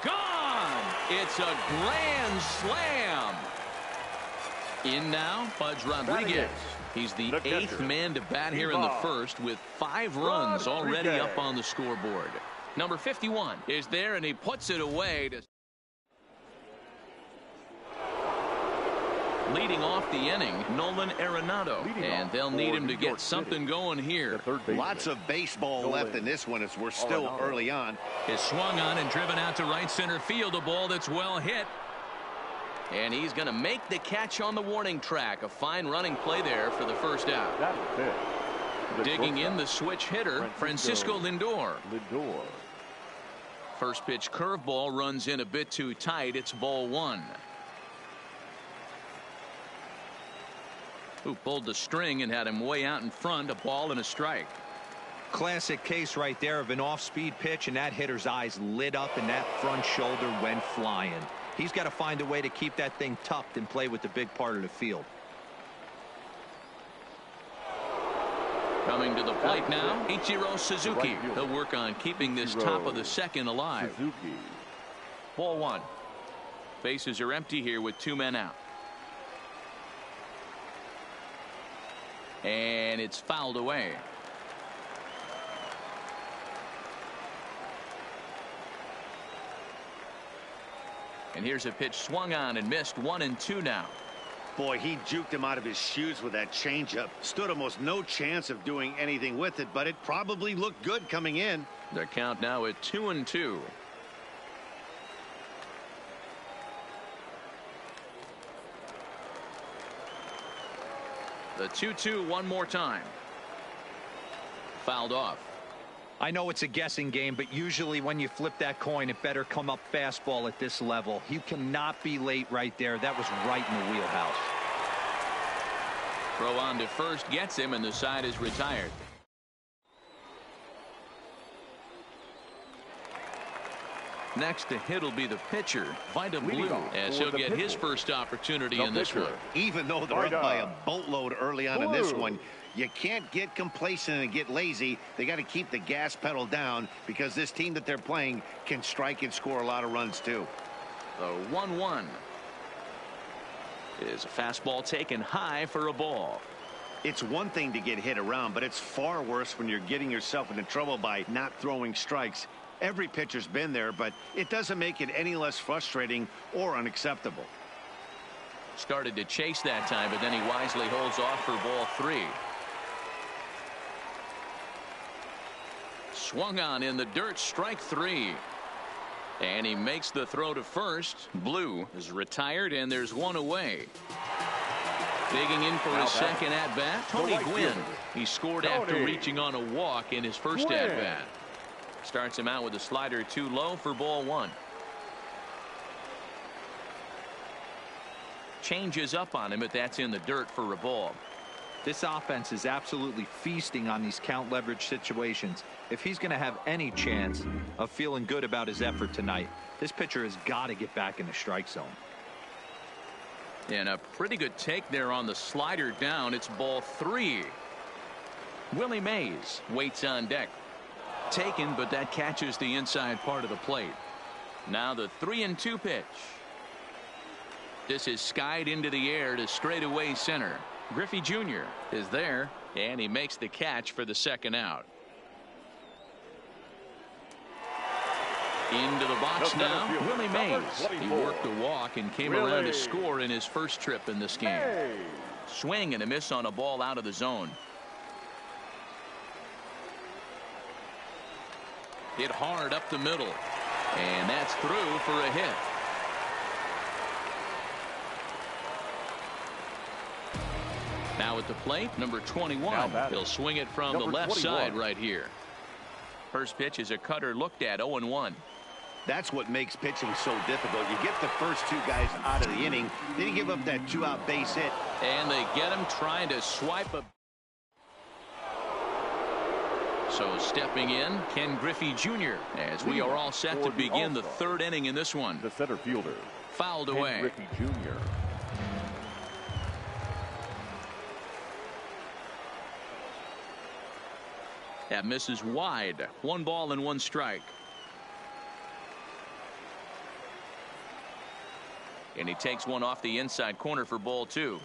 Gone! It's a grand slam. In now, Pudge Rodriguez. He's the 8th man to bat here in the first with 5 runs already up on the scoreboard. Number 51 is there, and he puts it away. Leading off the inning, Nolan Arenado, and they'll need him to get something going here. Lots of baseball left in this one as we're still early on. Is swung on and driven out to right center field. A ball that's well hit. And he's going to make the catch on the warning track. A fine running play there for the first out. Digging in the switch hitter, Francisco Lindor. First pitch curveball runs in a bit too tight. It's ball 1. Who pulled the string and had him way out in front. A ball and a strike. Classic case right there of an off-speed pitch, and that hitter's eyes lit up and that front shoulder went flying. He's got to find a way to keep that thing tucked and play with the big part of the field. Coming to the plate now, Ichiro Suzuki. He'll work on keeping this top of the second alive. Ball 1. Bases are empty here with 2 men out. And it's fouled away. And here's a pitch swung on and missed. 1-2 now. Boy, he juked him out of his shoes with that changeup. Stood almost no chance of doing anything with it, but it probably looked good coming in. The count now at 2-2. The 2-2 one more time. Fouled off. I know it's a guessing game, but usually when you flip that coin, it better come up fastball at this level. You cannot be late right there. That was right in the wheelhouse. Throw on to first gets him, and the side is retired. Next to hit will be the pitcher, Vida Blue, as he'll get his first opportunity in this one. Even though they're up by a boatload early on in this one, you can't get complacent and get lazy. They got to keep the gas pedal down because this team that they're playing can strike and score a lot of runs too. The 1-1 is a fastball taken high for a ball. It's one thing to get hit around, but it's far worse when you're getting yourself into trouble by not throwing strikes. Every pitcher's been there, but it doesn't make it any less frustrating or unacceptable. Started to chase that time, but then he wisely holds off for ball 3. Swung on in the dirt, strike 3. And he makes the throw to first. Blue is retired, and there's one away. Digging in for his second at-bat, Tony Gwynn. He scored after reaching on a walk in his first at-bat. Starts him out with a slider too low for ball 1. Changes up on him, but that's in the dirt for a ball. This offense is absolutely feasting on these count leverage situations. If he's going to have any chance of feeling good about his effort tonight, this pitcher has got to get back in the strike zone. And a pretty good take there on the slider down. It's ball 3. Willie Mays waits on deck. Taken, but that catches the inside part of the plate. Now the 3-2 pitch. This is skied into the air to straightaway center. Griffey Jr. is there, and he makes the catch for the second out. Into the box now, Willie Mays. He worked a walk and came around to score in his first trip in this game. Swing and a miss on a ball out of the zone. Hit hard up the middle, and that's through for a hit. Now at the plate, number 21. He'll swing it from the left 21. side right here. First pitch is a cutter looked at 0-1. That's what makes pitching so difficult. You get the first two guys out of the inning, then you give up that 2-out base hit. And they get him trying to swipe a. So stepping in, Ken Griffey Jr. as we are all set to begin the third inning in this one. The center fielder. Fouled Ken away. Griffey Jr. That misses wide. 1 ball and 1 strike. And he takes one off the inside corner for ball 2.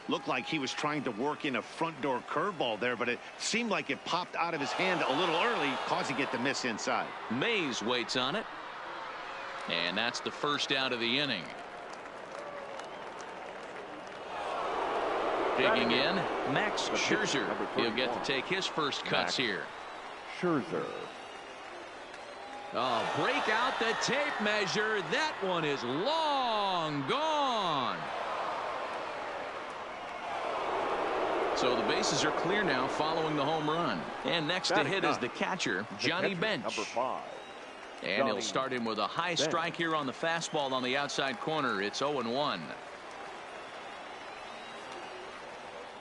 Looked like he was trying to work in a front door curveball there, but it seemed like it popped out of his hand a little early, causing it to miss inside. Mays waits on it. And that's the first out of the inning. Digging in, Max Scherzer. He'll get to take his first cuts here. Scherzer. Oh, break out the tape measure. That one is long gone. So the bases are clear now following the home run. And next to hit is the catcher, Johnny Bench. Number 5. And he'll start in with a high strike here on the fastball on the outside corner. It's 0-1.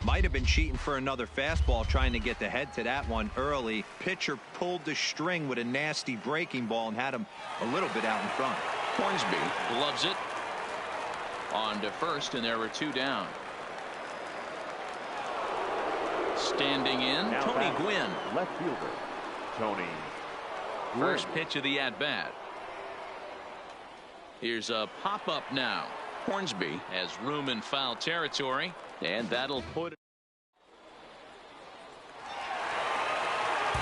Might have been cheating for another fastball, trying to get the head to that one early. Pitcher pulled the string with a nasty breaking ball and had him a little bit out in front. Hornsby loves it. On to first, and there were 2 down. Standing in, Now Tony back, Gwynn. Left fielder. Tony Gwynn. First pitch of the at-bat. Here's a pop-up now. Hornsby has room in foul territory, and that'll put it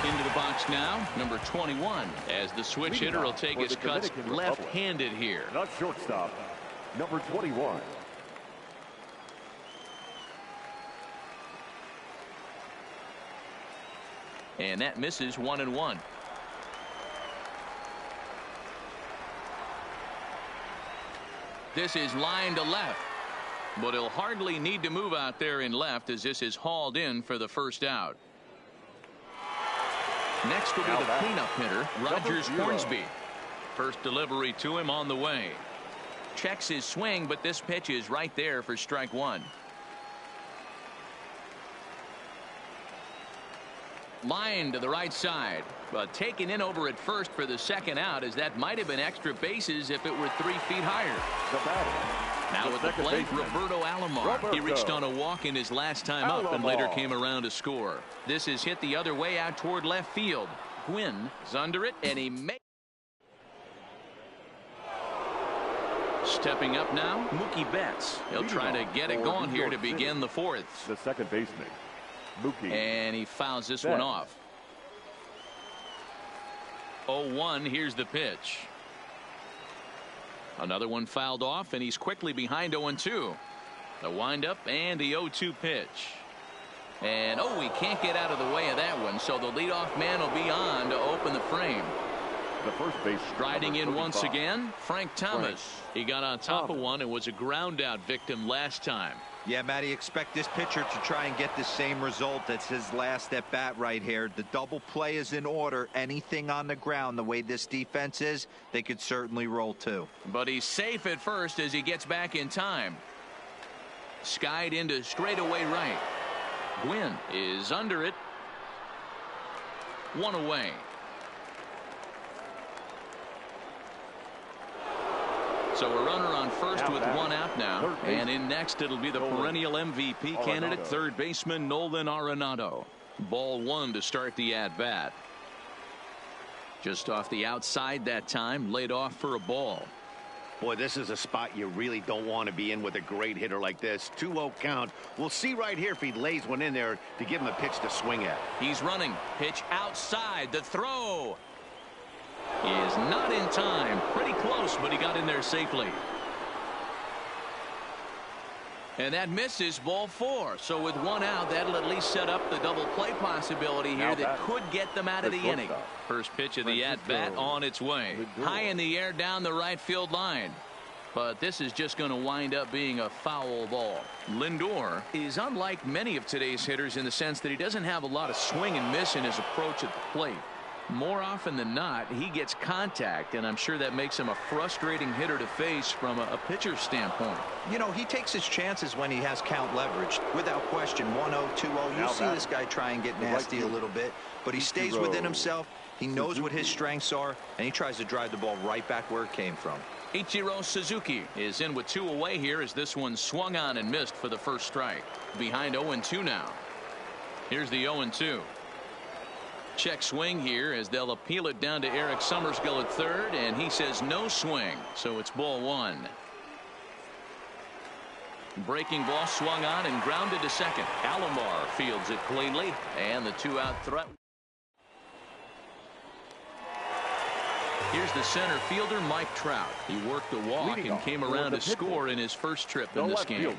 into the box now. Number 21, as the switch hitter will take his cuts left-handed here. Not shortstop. Number 21. And that misses 1-1. This is line to left, but he'll hardly need to move out there in left as this is hauled in for the first out. Next will be the cleanup hitter, Rogers Hornsby. First delivery to him on the way. Checks his swing, but this pitch is right there for strike 1. Line to the right side, but taken in over at first for the second out, as that might have been extra bases if it were 3 feet higher. Now at the plate, Roberto Alomar. He reached on a walk in his last time up and later came around to score. This is hit the other way out toward left field. Gwynn is under it, and he makes. Stepping up now, Mookie Betts. He'll try to get it going here to begin the 4th. The second baseman, Mookie. And he fouls this one off. 0-1, here's the pitch. Another one fouled off, and he's quickly behind 0-2. The windup and the 0-2 pitch. And he can't get out of the way of that one, so the leadoff man will be on to open the frame. The first base. Striding in once again, Frank Thomas. He got on top of one and was a ground out victim last time. Yeah, Matty, expect this pitcher to try and get the same result. That's his last at bat right here. The double play is in order. Anything on the ground, the way this defense is, they could certainly roll too. But he's safe at first as he gets back in time. Skied into straightaway right. Gwynn is under it. 1 away. So a runner on first with 1 out now. And in next, it'll be the perennial MVP candidate, third baseman Nolan Arenado. Ball 1 to start the at-bat. Just off the outside that time, laid off for a ball. Boy, this is a spot you really don't want to be in with a great hitter like this. 2-0 count. We'll see right here if he lays one in there to give him a pitch to swing at. He's running. Pitch outside. The throw. He is not in time. Pretty close, but he got in there safely. And that misses ball 4. So with 1 out, that'll at least set up the double play possibility here that could get them out of the inning. First pitch of the at-bat on its way. High in the air down the right field line. but this is just going to wind up being a foul ball. Lindor is unlike many of today's hitters in the sense that he doesn't have a lot of swing and miss in his approach at the plate. More often than not, he gets contact, and I'm sure that makes him a frustrating hitter to face from a pitcher's standpoint. You know, he takes his chances when he has count leverage. Without question, 1-0, 2-0. You see this guy try and get nasty a little bit, but he stays within himself. He knows what his strengths are, and he tries to drive the ball right back where it came from. Ichiro Suzuki is in with 2 away here as this one swung on and missed for the first strike. Behind 0-2 now. Here's the 0-2. Check swing here as they'll appeal it down to Eric Summerskill at third, and he says no swing, so it's ball 1. Breaking ball swung on and grounded to second. Alomar fields it cleanly, and the 2-out threat. Here's the center fielder, Mike Trout. He worked a walk and came around to score in his first trip in this game.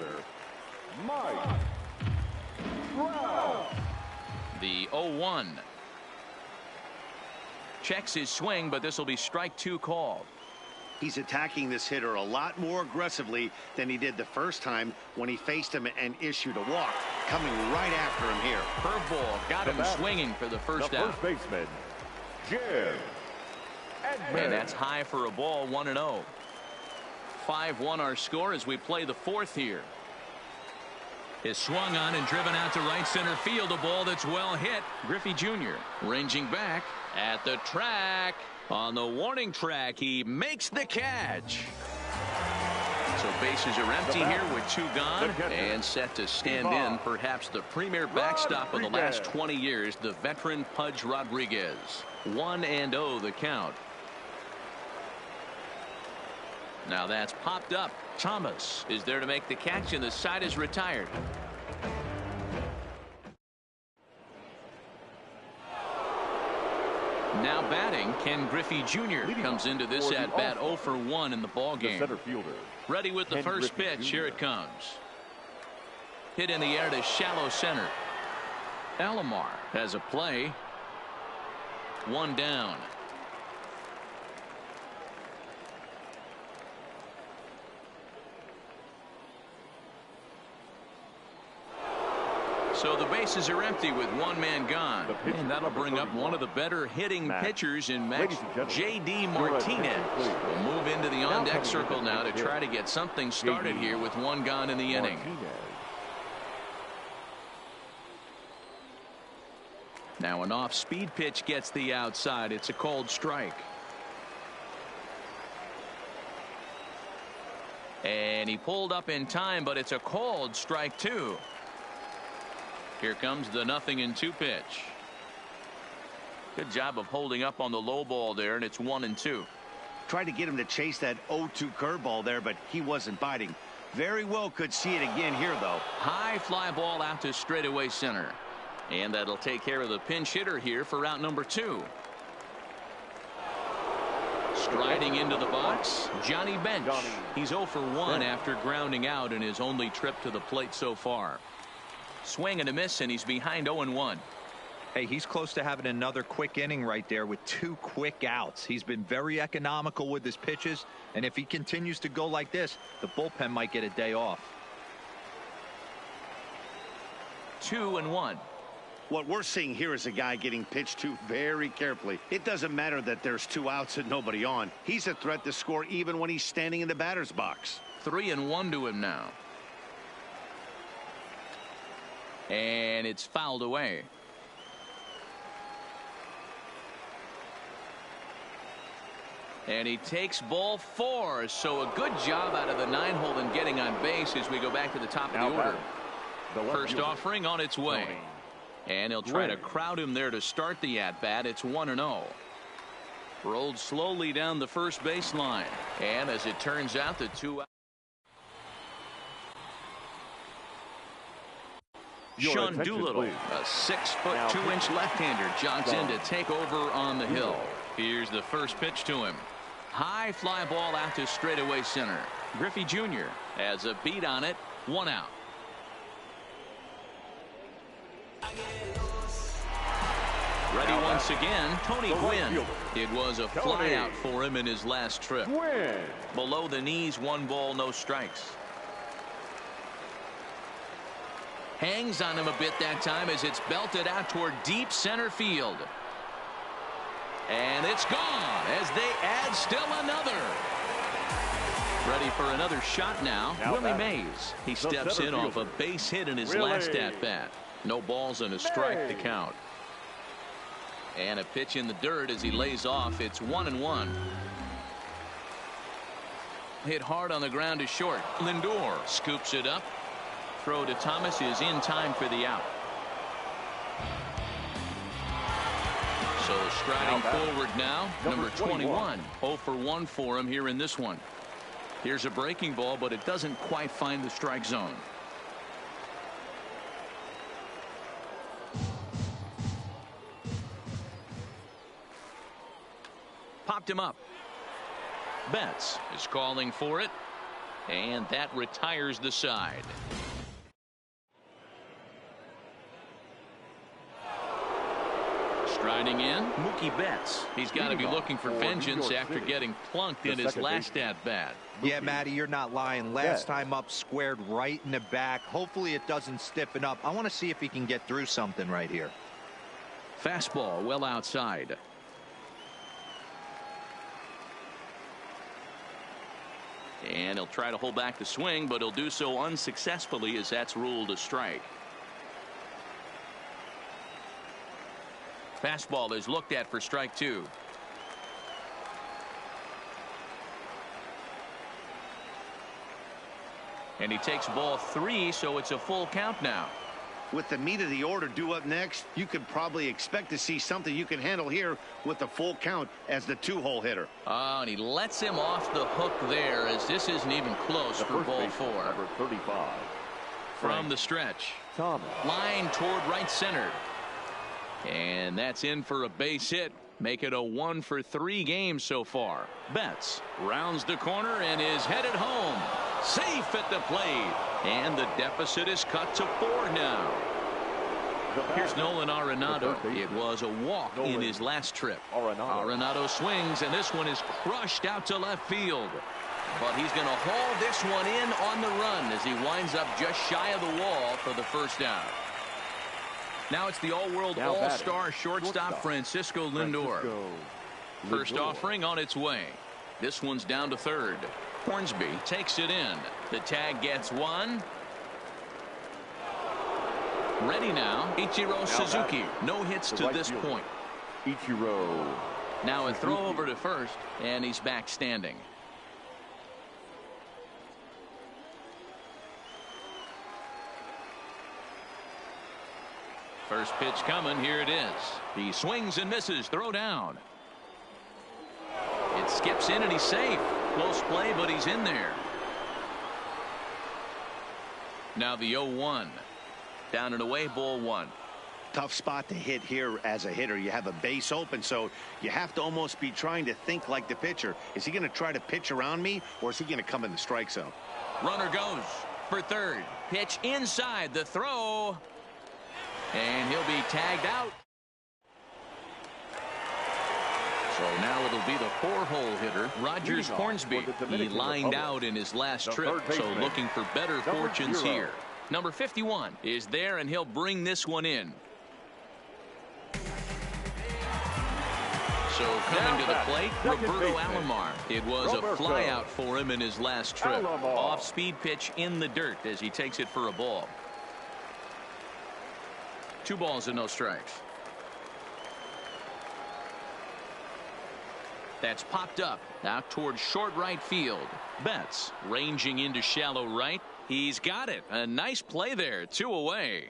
Mike Trout. The 0-1. Checks his swing, but this will be strike 2 called. He's attacking this hitter a lot more aggressively than he did the first time when he faced him and issued a walk. Coming right after him here. Curveball got him swinging for the first out. First baseman, Jim. And that's high for a ball, 1-0. 5-1 our score as we play the 4th here. Is swung on and driven out to right center field. A ball that's well hit. Griffey Jr. ranging back at the track. On the warning track, he makes the catch. So bases are empty here with 2 gone and set to stand in perhaps the premier backstop of the last 20 years, the veteran Pudge Rodriguez. 1-0 the count. Now that's popped up. Thomas is there to make the catch, and the side is retired. Now batting, Ken Griffey Jr. comes into this at bat 0 for 1 in the ball game. Ready with the first pitch. Here it comes. Hit in the air to shallow center. Alomar has a play. 1 down. So the bases are empty with 1 man gone. And that'll bring up one of the better hitting pitchers in Max, J.D. Martinez. We'll move into the on-deck circle now to try to get something started here with 1 gone in the inning. Now an off-speed pitch gets the outside. It's a called strike. And he pulled up in time, but it's a called strike 2. Here comes the 0-2 pitch. Good job of holding up on the low ball there, and it's 1-2. Tried to get him to chase that 0-2 curveball there, but he wasn't biting. Very well could see it again here, though. High fly ball out to straightaway center. And that'll take care of the pinch hitter here for out number 2. Striding into the box, Johnny Bench. He's 0 for 1 after grounding out in his only trip to the plate so far. Swing and a miss, and he's behind 0-1. Hey, he's close to having another quick inning right there with 2 quick outs. He's been very economical with his pitches, and if he continues to go like this, the bullpen might get a day off. 2-1. What we're seeing here is a guy getting pitched to very carefully. It doesn't matter that there's 2 outs and nobody on. He's a threat to score even when he's standing in the batter's box. 3-1 to him now. And it's fouled away. And he takes ball 4. So a good job out of the 9-hole in getting on base as we go back to the top of the order. First offering on its way. And he'll try to crowd him there to start the at-bat. It's 1-0. Rolled slowly down the first baseline. And as it turns out, the 2 out. Sean Doolittle, a 6-foot 2-inch left-hander, jogs in to take over on the hill. Here's the first pitch to him. High fly ball out to straightaway center. Griffey Jr. has a beat on it. 1 out. Ready once again, Tony Gwynn. It was a flyout for him in his last trip. Below the knees, 1 ball, no strikes. Hangs on him a bit that time as it's belted out toward deep center field. And it's gone as they add still another. Ready for another shot now. Willie Mays. He steps in off a base hit in his last at-bat. No balls and a strike to count. And a pitch in the dirt as he lays off. It's 1-1. Hit hard on the ground to short. Lindor scoops it up. Throw to Thomas is in time for the out. So striding forward now, number 21. 0 for 1 for him here in this one. Here's a breaking ball, but it doesn't quite find the strike zone. Popped him up. Betts is calling for it, and that retires the side. Striding in, Mookie Betts. He's got to be looking for vengeance after getting plunked in his last at-bat. Yeah, Matty, you're not lying. Last time up, squared right in the back. Hopefully it doesn't stiffen up. I want to see if he can get through something right here. Fastball well outside. And he'll try to hold back the swing, but he'll do so unsuccessfully as that's ruled a strike. Fastball is looked at for strike 2. And he takes ball 3, so it's a full count now. With the meat of the order due up next, you could probably expect to see something you can handle here with the full count as the 2-hole hitter. Oh, and he lets him off the hook there as this isn't even close for ball 4. Number 35. From the stretch. Thomas. Line toward right center. And that's in for a base hit. Make it a 1 for 3 games so far. Betts rounds the corner and is headed home. Safe at the plate. And the deficit is cut to 4 now. Here's Nolan Arenado. It was a walk in his last trip. Arenado swings, and this one is crushed out to left field. But he's going to haul this one in on the run as he winds up just shy of the wall for the first out. Now it's the all-world all-star shortstop Francisco Lindor. First offering on its way. This one's down to third. Hornsby takes it in. The tag gets 1. Ready now. Ichiro Suzuki. No hits to this point. Ichiro. Now a throw over to first, and he's back standing. First pitch coming. Here it is. He swings and misses. Throw down. It skips in and he's safe. Close play, but he's in there. Now the 0-1. Down and away, ball 1. Tough spot to hit here as a hitter. You have a base open, so you have to almost be trying to think like the pitcher. Is he going to try to pitch around me, or is he going to come in the strike zone? Runner goes for third. Pitch inside. The throw. And he'll be tagged out. So now it'll be the 4-hole hitter, Rogers Hornsby. He lined out in his last trip, so looking for better fortunes here. Number 51 is there, and he'll bring this one in. So coming to the plate, Roberto Alomar. It was a flyout for him in his last trip. Off-speed pitch in the dirt as he takes it for a ball. 2 balls and no strikes. That's popped up out towards short right field. Betts ranging into shallow right. He's got it. A nice play there. 2 away.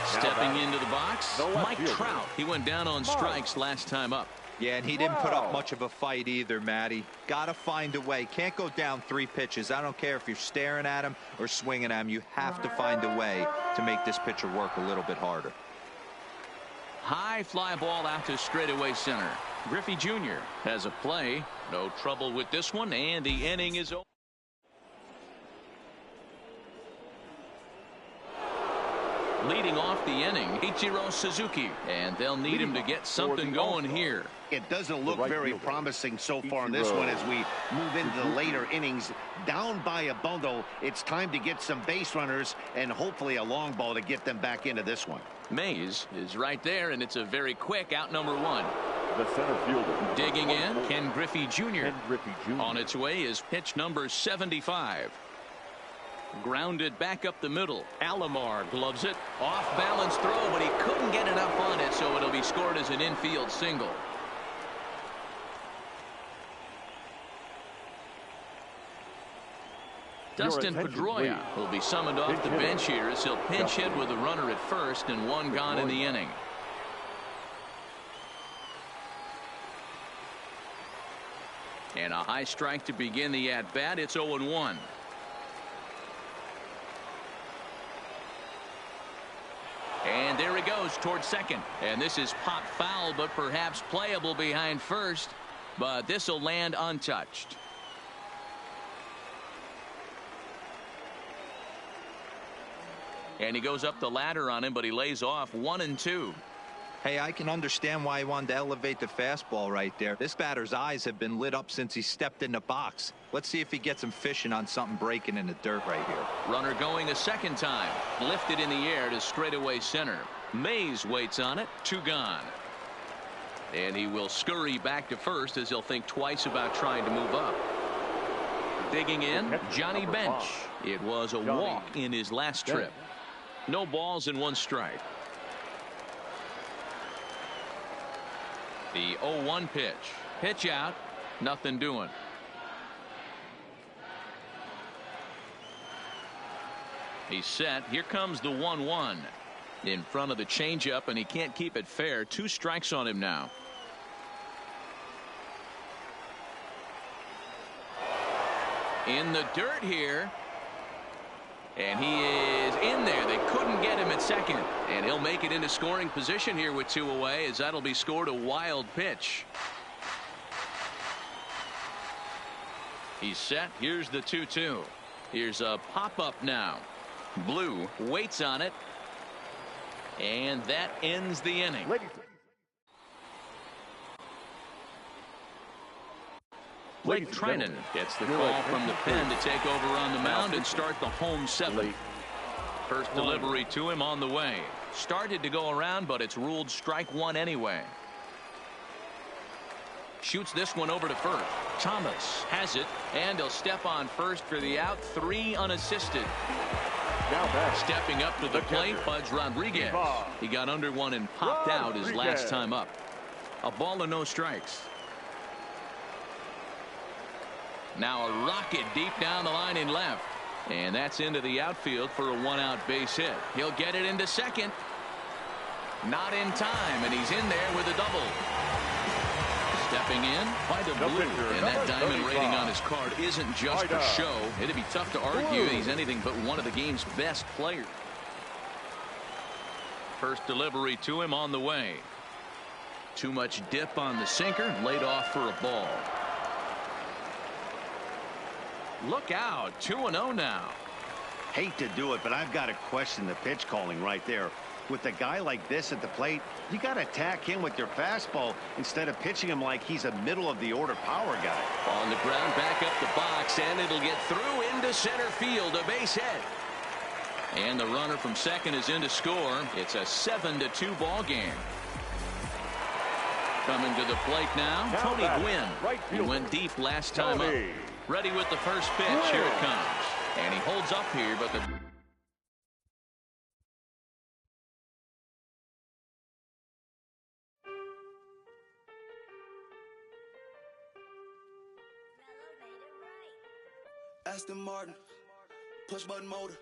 Stepping into the box, Mike Trout. He went down on strikes last time up. Yeah, and he didn't put up much of a fight either, Matty. Got to find a way. Can't go down 3 pitches. I don't care if you're staring at him or swinging at him. You have to find a way to make this pitcher work a little bit harder. High fly ball out to straightaway center. Griffey Jr. has a play. No trouble with this one, and the inning is over. Leading off the inning, Ichiro Suzuki, and they'll need him to get something going here. It doesn't look very promising so far in this one as we move into the later innings. Down by a bundle, it's time to get some base runners and hopefully a long ball to get them back into this one. Mays is right there, and it's a very quick out number one. The center fielder. Digging in, Ken Griffey Jr. On its way is pitch number 75. Grounded back up the middle. Alomar gloves it. Off balance throw, but he couldn't get enough on it, so it'll be scored as an infield single. Dustin Pedroia will be summoned off the bench here as he'll pinch hit with a runner at first and one gone in the inning. And a high strike to begin the at-bat. It's 0-1. And there he goes towards second. And this is pop foul, but perhaps playable behind first. But this will land untouched. And he goes up the ladder on him, but he lays off 1-2. Hey, I can understand why he wanted to elevate the fastball right there. This batter's eyes have been lit up since he stepped in the box. Let's see if he gets him fishing on something breaking in the dirt right here. Runner going a second time. Lifted in the air to straightaway center. Mays waits on it. 2 gone. And he will scurry back to first as he'll think twice about trying to move up. Digging in, Johnny Bench. It was a walk in his last trip. No balls and 1 strike. The 0-1 pitch. Pitch out. Nothing doing. He's set. Here comes the 1-1. In front of the changeup, and he can't keep it fair. 2 strikes on him now. In the dirt here. And he is in there. They couldn't get him at second. And he'll make it into scoring position here with 2 away, as that'll be scored a wild pitch. He's set. Here's the 2-2. Here's a pop-up now. Blue waits on it. And that ends the inning. Blake Trinan gets the call from the pen to take over on the mound and start the home 7th. First delivery to him on the way. Started to go around, but it's ruled strike 1 anyway. Shoots this one over to first. Thomas has it, and he'll step on first for the out. 3 unassisted. Stepping up to the plate, Pudge Rodriguez. He got under one and popped out his last time up. A ball and no strikes. Now a rocket deep down the line in left. And that's into the outfield for a 1-out base hit. He'll get it into second. Not in time, and he's in there with a double. Stepping in by the blue. And that diamond rating on his card isn't just for show. It'd be tough to argue he's anything but one of the game's best players. First delivery to him on the way. Too much dip on the sinker. Laid off for a ball. Look out. 2-0 now. Hate to do it, but I've got to question the pitch calling right there. With a guy like this at the plate, you got to attack him with your fastball instead of pitching him like he's a middle-of-the-order power guy. On the ground, back up the box, and it'll get through into center field. A base hit. And the runner from second is in to score. It's a 7-2 ball game. Coming to the plate now, Tony Gwynn. He went deep last time up. Ready with the first pitch. Here it comes. And he holds up here, but the... Aston Martin, push button motor,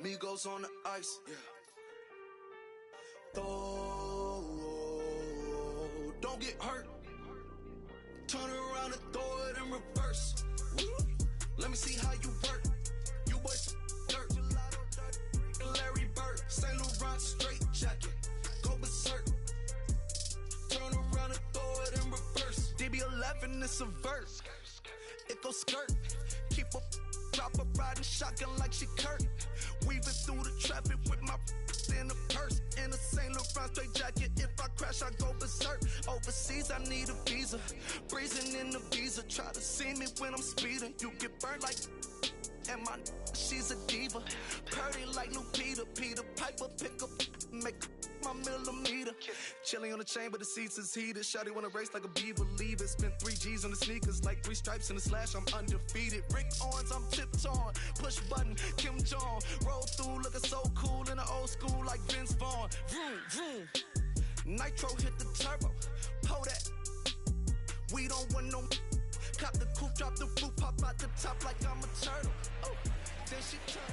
Migos on the ice. Don't get hurt. Turn around and throw it in reverse. Let me see how you work. You boys dirt. Larry Bird, St. Laurent straight jacket. Go berserk. Turn around and throw it in reverse. DB11 is a verse. It goes skirt. Keep up, drop a riding shotgun like she Kurt. Weaving through the traffic with my in a purse. In a St. Laurent straight jacket. If I crash, I go berserk. Overseas, I need a visa. Breezing in the visa. Try to see me when I'm speeding. You get burned like. And my she's a diva. Purdy like Lupita. Peter Piper pick up. Make my millimeter. Chilling on the chain, but the seats is heated. Shawty wanna race like a beaver. Leave it. Spent 3 G's on the sneakers. Like 3 stripes in the slash. I'm undefeated. Rick Owens, I'm tiptoeing. Push button, Kim Jong. Roll through, looking so cool in the old school like Vince Vaughn. Vroom, vroom. Nitro hit the turbo. Pull that. We don't want no. Cop the coupe, drop the roof, pop out the top like I'm a turtle. Oh, then she turned.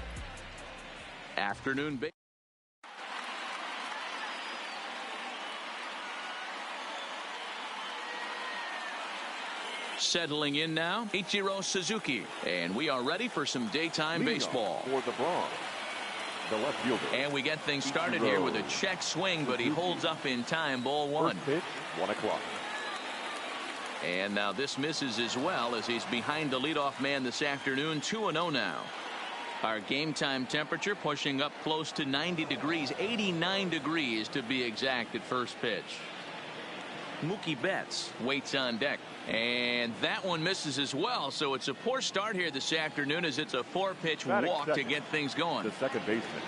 Afternoon baseball. Settling in now, Ichiro Suzuki. And we are ready for some daytime baseball. For the Bronx, the left fielder. And we get things started here with a check swing, but he holds up in time. Ball 1. First pitch, 1 o'clock. And now this misses as well as he's behind the leadoff man this afternoon. 2-0 now. Our game time temperature pushing up close to 90 degrees, 89 degrees to be exact at first pitch. Mookie Betts waits on deck. And that one misses as well. So it's a poor start here this afternoon as it's a 4-pitch walk to get things going. The second baseman.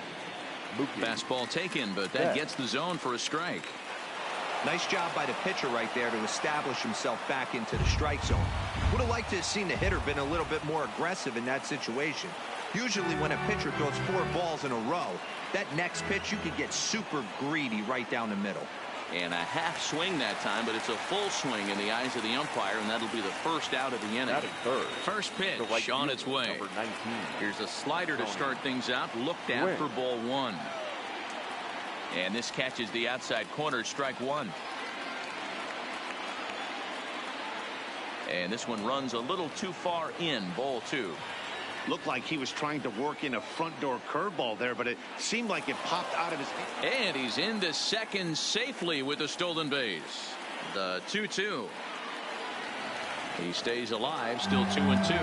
Mookie. Fastball taken, but that gets the zone for a strike. Nice job by the pitcher right there to establish himself back into the strike zone. Would have liked to have seen the hitter been a little bit more aggressive in that situation. Usually when a pitcher throws 4 balls in a row, that next pitch you could get super greedy right down the middle. And a half swing that time, but it's a full swing in the eyes of the umpire, and that'll be the first out of the inning. Third. First pitch on its way. Number 19. Here's a slider to start things out. Looked at for ball 1. And this catches the outside corner, strike 1. And this one runs a little too far in, ball 2. Looked like he was trying to work in a front door curveball there, but it seemed like it popped out of his hand. And he's into second safely with a stolen base. The 2-2. He stays alive, still 2-2.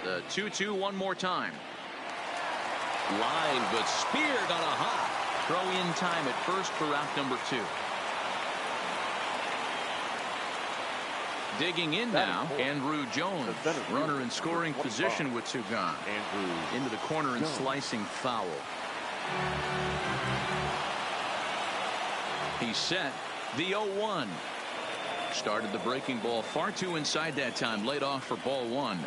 The 2-2 one more time. Line, but speared on a hop. Throw in time at first for out number 2. Digging in now, Andrew Jones. Runner in scoring position with 2 gone. Into the corner and slicing foul. He's set. The 0-1. Started the breaking ball far too inside that time. Laid off for ball 1.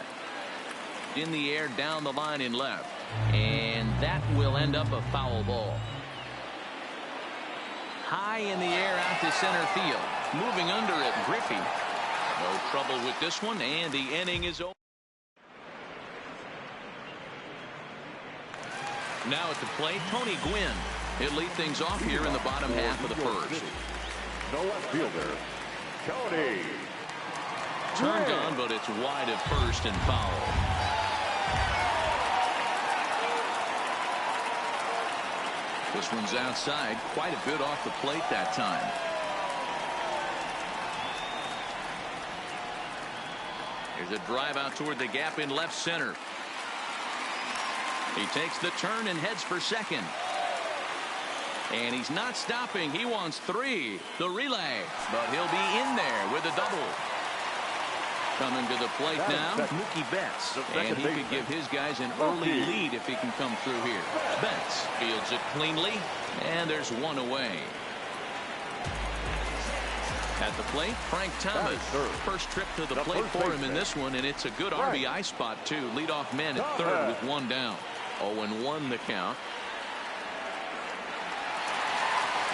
In the air, down the line in left. And that will end up a foul ball. High in the air out to center field. Moving under it, Griffey. No trouble with this one, and the inning is over. Now at the plate, Tony Gwynn. He'll lead things off here in the bottom half of the first. The left fielder, Tony. Turned on, but it's wide of first and foul. This one's outside, quite a bit off the plate that time. Here's a drive out toward the gap in left center. He takes the turn and heads for second. And he's not stopping. He wants 3. The relay. But he'll be in there with a double. Coming to the plate now, Mookie Betts. And he could give his guys an early lead if he can come through here. Betts fields it cleanly. And there's 1 away. At the plate, Frank Thomas. First trip to the plate for him in this one, and it's a good RBI spot, too. Leadoff man at third with 1 down. 0-1 the count.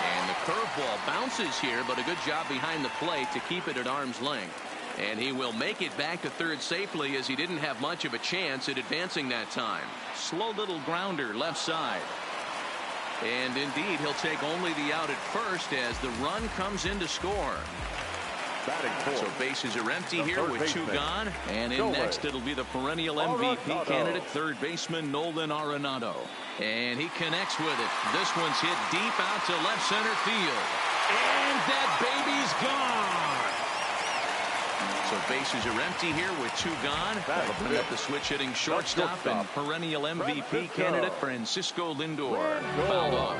And the curveball bounces here, but a good job behind the plate to keep it at arm's length. And he will make it back to third safely as he didn't have much of a chance at advancing that time. Slow little grounder left side. And indeed, he'll take only the out at first as the run comes in to score. So bases are empty here with 2 gone. And in next, it'll be the perennial MVP candidate, third baseman Nolan Arenado. And he connects with it. This one's hit deep out to left center field. And that baby's gone. So bases are empty here with 2 gone. That'll bring up the switch-hitting shortstop and perennial MVP candidate Francisco Lindor. Fouled off.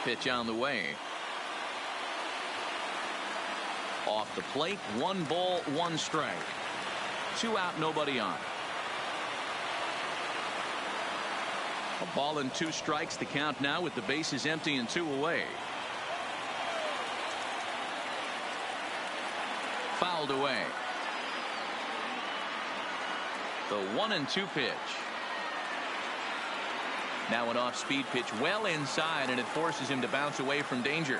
Pitch on the way. Off the plate, 1 ball, 1 strike. 2 out, nobody on. A ball and 2 strikes, the count now with the bases empty and 2 away. Fouled away. The 1-2 pitch. Now an off-speed pitch well inside, and it forces him to bounce away from danger.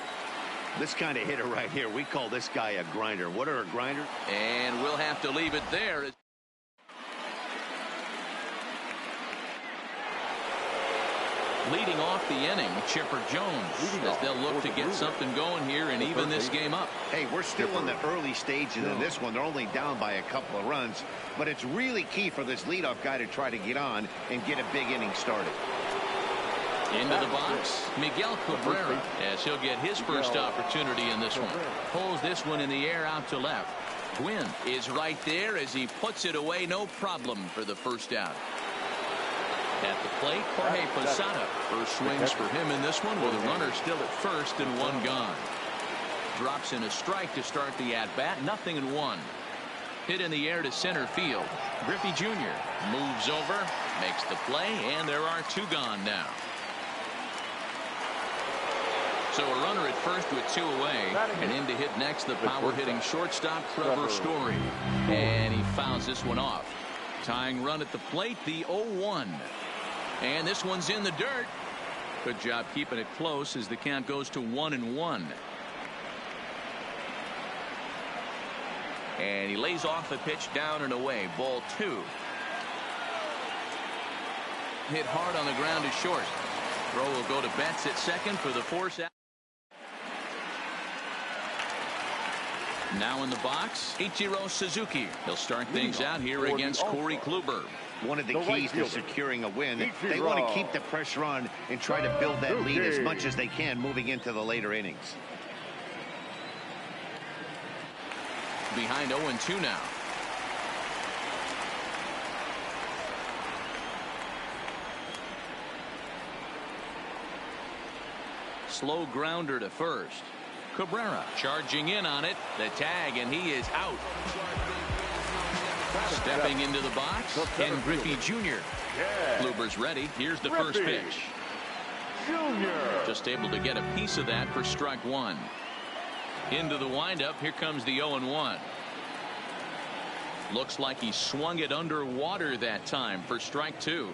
This kind of hitter right here, we call this guy a grinder. What are a grinder? And we'll have to leave it there. Leading off the inning, Chipper Jones, as they'll look to get something going here and even this game up. Hey, we're still in the early stages of this one. They're only down by a couple of runs, but it's really key for this leadoff guy to try to get on and get a big inning started. Into the box, Miguel Cabrera, as he'll get his first opportunity in this one. Pulls this one in the air out to left. Gwynn is right there as he puts it away, no problem for the first out. At the plate, Jorge Posada. First swings for him in this one with a runner still at first and 1 gone. Drops in a strike to start the at-bat, 0-1. Hit in the air to center field. Griffey Jr. moves over, makes the play, and there are 2 gone now. So a runner at first with 2 away, and in to hit next the power-hitting shortstop Trevor Story. And he fouls this one off. Tying run at the plate, the 0-1. And this one's in the dirt. Good job keeping it close as the count goes to 1-1. And he lays off a pitch down and away. Ball 2. Hit hard on the ground to short. Throw will go to Betts at second for the force out. Now in the box, Ichiro Suzuki. He'll start things out here against Corey Kluber. One of the keys to securing a win, they want to keep the pressure on and try to build that lead as much as they can moving into the later innings. Behind 0-2 now. Slow grounder to first. Cabrera charging in on it. The tag, and he is out. Stepping into the box, Ken Griffey Jr. Kluber's ready. Here's the first pitch. Just able to get a piece of that for strike 1. Into the windup. Here comes the 0-1. Looks like he swung it underwater that time for strike 2.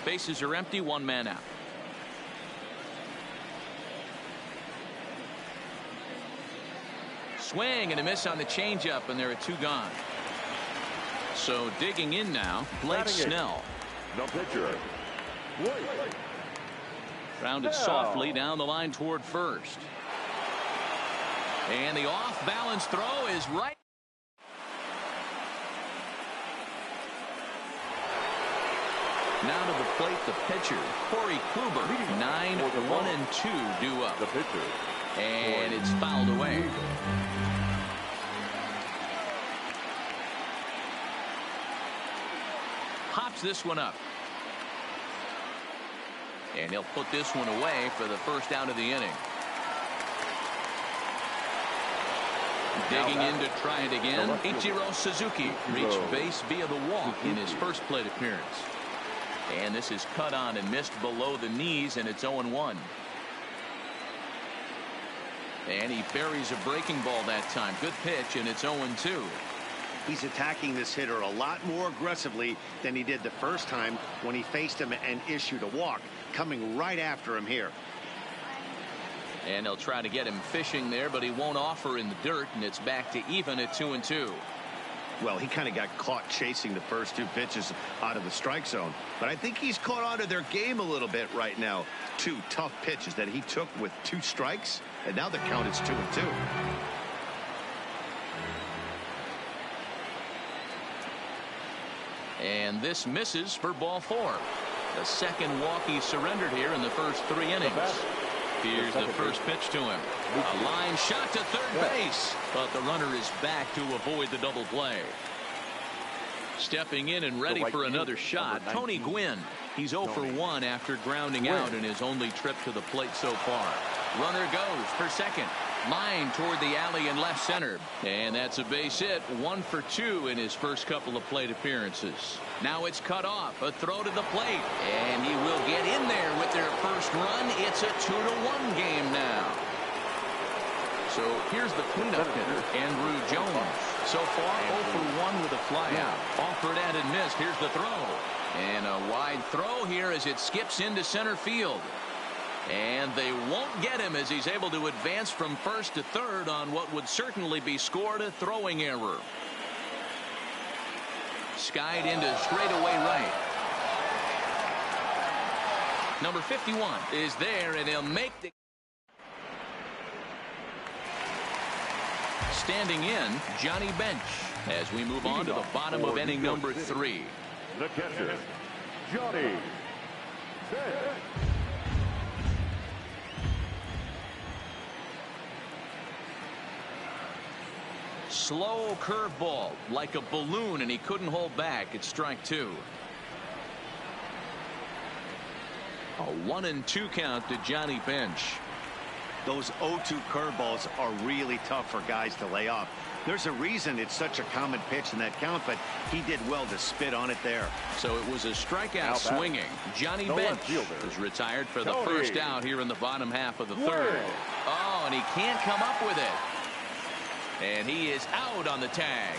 Bases are empty, 1 man out. Swing and a miss on the changeup, and there are 2 gone. So digging in now, Blake Snell. No pitcher. Rounded softly down the line toward first. And the off-balance throw is right. Now to the plate, the pitcher, Corey Kluber. 9-1-2 due up. The pitcher. And it's fouled away. Hops this one up. And he'll put this one away for the first out of the inning. Digging in to try it again. Ichiro Suzuki reached base via the walk in his first plate appearance. And this is cut on and missed below the knees, and it's 0-1. And he buries a breaking ball that time. Good pitch, and it's 0-2. He's attacking this hitter a lot more aggressively than he did the first time when he faced him and issued a walk, coming right after him here. And they'll try to get him fishing there, but he won't offer in the dirt, and it's back to even at 2-2. Well, he kind of got caught chasing the first 2 pitches out of the strike zone. But I think he's caught on to their game a little bit right now. 2 tough pitches that he took with 2 strikes, and now the count is 2-2. And this misses for ball 4. The second walk he surrendered here in the first 3 innings. Here's the first pitch to him. A line shot to third base, but the runner is back to avoid the double play. Stepping in and ready for another shot, Tony Gwynn. He's 0 for 1 after grounding out in his only trip to the plate so far. Runner goes for second. Line toward the alley in left center. And that's a base hit. 1 for 2 in his first couple of plate appearances. Now it's cut off. A throw to the plate. And he will get in there with their first run. It's a 2-1 game now. So here's the cleanup hitter, Andrew Jones. So far, 0 for 1 with a flyout. Offered and missed. Here's the throw. And a wide throw here as it skips into center field. And they won't get him as he's able to advance from first to third on what would certainly be scored a throwing error. Skied into straightaway right. Number 51 is there, and he'll make the... Standing in, Johnny Bench, as we move on to the bottom of inning number 3. The catcher, Johnny Bench. Slow curveball, like a balloon, and he couldn't hold back. It's strike 2. A 1-2 count to Johnny Bench. Those 0-2 curveballs are really tough for guys to lay off. There's a reason it's such a common pitch in that count, but he did well to spit on it there. So it was a strikeout swinging. Johnny Bench is retired for the first out here in the bottom half of the third. Oh, and he can't come up with it. And he is out on the tag.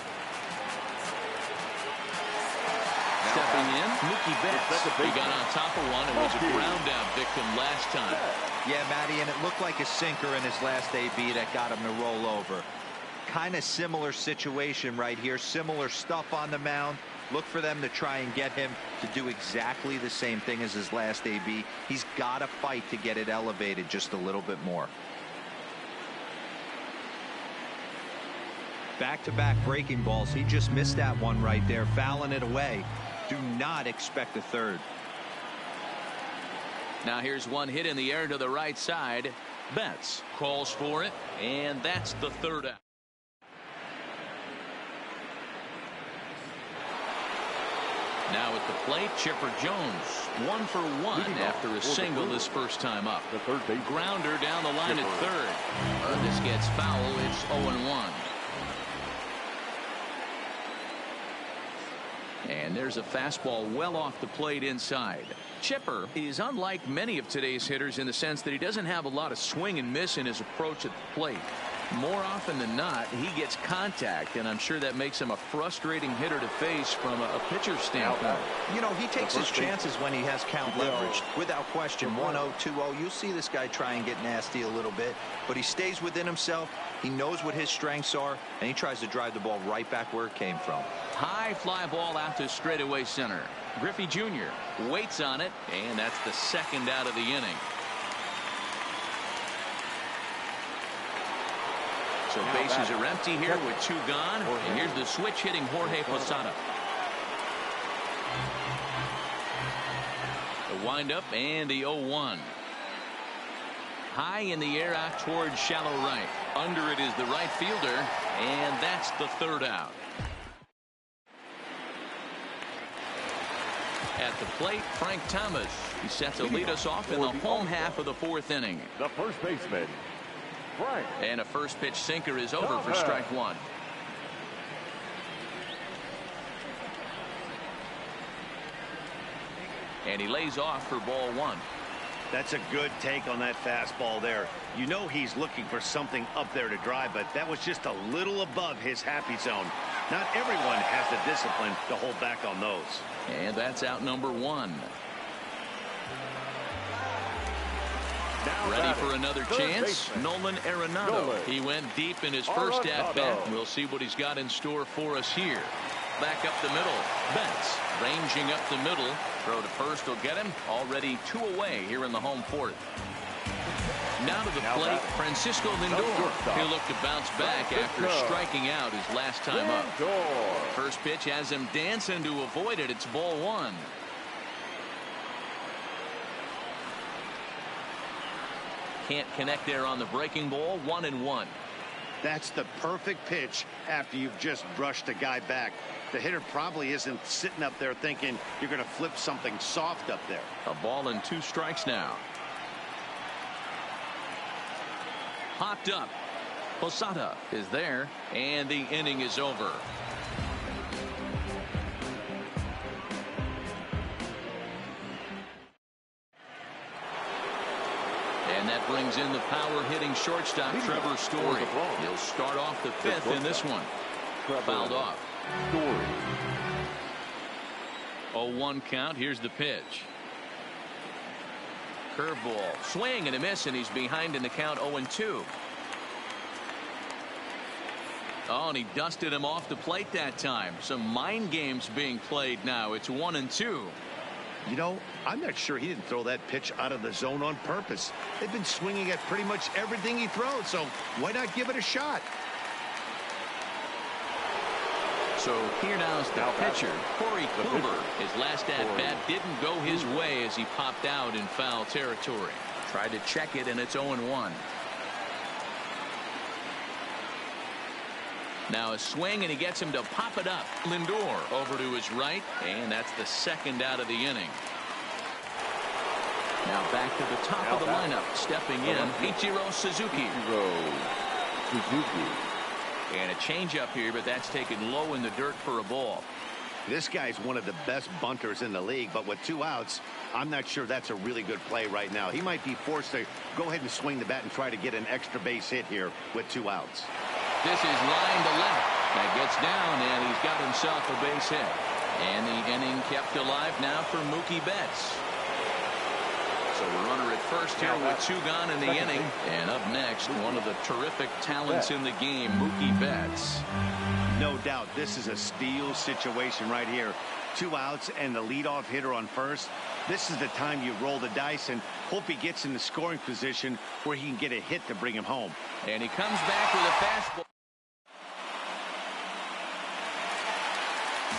Stepping in, Mookie Betts. He got on top of one and was a ground out victim last time. Yeah, Matty, and it looked like a sinker in his last AB that got him to roll over. Kind of similar situation right here. Similar stuff on the mound. Look for them to try and get him to do exactly the same thing as his last AB. He's got to fight to get it elevated just a little bit more. Back-to-back breaking balls. He just missed that one right there, fouling it away. Do not expect a third. Now here's one hit in the air to the right side. Betts calls for it, and that's the third out. Now at the plate, Chipper Jones. 1 for 1 after a single his first time up. The third base grounder down the line at third. This gets foul. It's 0-1. And there's a fastball well off the plate inside. Chipper is unlike many of today's hitters in the sense that he doesn't have a lot of swing and miss in his approach at the plate. More often than not, he gets contact, and I'm sure that makes him a frustrating hitter to face from a pitcher's standpoint. You know, he takes his chances when he has count leverage. Without question, 1-0, 2-0. You'll see this guy try and get nasty a little bit, but he stays within himself. He knows what his strengths are, and he tries to drive the ball right back where it came from. High fly ball out to straightaway center. Griffey Jr. waits on it, and that's the second out of the inning. So bases are empty here with 2 gone. And here's the switch hitting Jorge Posada. The windup and the 0-1. High in the air out towards shallow right. Under it is the right fielder, and that's the third out. At the plate, Frank Thomas. He's set to lead us off in the home half of the 4th inning. The first baseman, Frank. And a first pitch sinker is over for strike 1. And he lays off for ball 1. That's a good take on that fastball there. You know he's looking for something up there to drive, but that was just a little above his happy zone. Not everyone has the discipline to hold back on those. And that's out number 1. Ready for another chance? Nolan Arenado. He went deep in his first at-bat. We'll see what he's got in store for us here. Back up the middle. Betts ranging up the middle. Throw to first will get him. Already 2 away here in the home 4th. Now to the plate, Francisco Lindor. He'll look to bounce back after striking out his last time up. First pitch has him dancing to avoid it. It's ball 1. Can't connect there on the breaking ball. 1-1. That's the perfect pitch after you've just brushed a guy back. The hitter probably isn't sitting up there thinking you're going to flip something soft up there. A ball and 2 strikes now. Popped up. Posada is there, and the inning is over. And that brings in the power-hitting shortstop, Trevor Story. He'll start off the 5th in this one. Fouled off. 0-1 count. Here's the pitch. Curveball. Swing and a miss, and he's behind in the count 0-2. Oh, and he dusted him off the plate that time. Some mind games being played now. It's 1-2. You know, I'm not sure he didn't throw that pitch out of the zone on purpose. They've been swinging at pretty much everything he throws, so why not give it a shot? So here now is the pitcher, Corey Kluber. His last at-bat didn't go his way as he popped out in foul territory. Tried to check it, and it's 0-1. Now a swing, and he gets him to pop it up. Lindor over to his right, and that's the 2nd out of the inning. Now back to the top of the lineup. Stepping in, Ichiro Suzuki. And a changeup here, but that's taken low in the dirt for a ball. This guy's one of the best bunters in the league, but with 2 outs, I'm not sure that's a really good play right now. He might be forced to go ahead and swing the bat and try to get an extra base hit here with 2 outs. This is line to left. That gets down, and he's got himself a base hit. And the inning kept alive now for Mookie Betts. So a runner at first here with 2 gone in the inning. And up next, one of the terrific talents in the game, Mookie Betts. No doubt this is a steal situation right here. 2 outs and the leadoff hitter on first. This is the time you roll the dice and hope he gets in the scoring position where he can get a hit to bring him home. And he comes back with a fastball.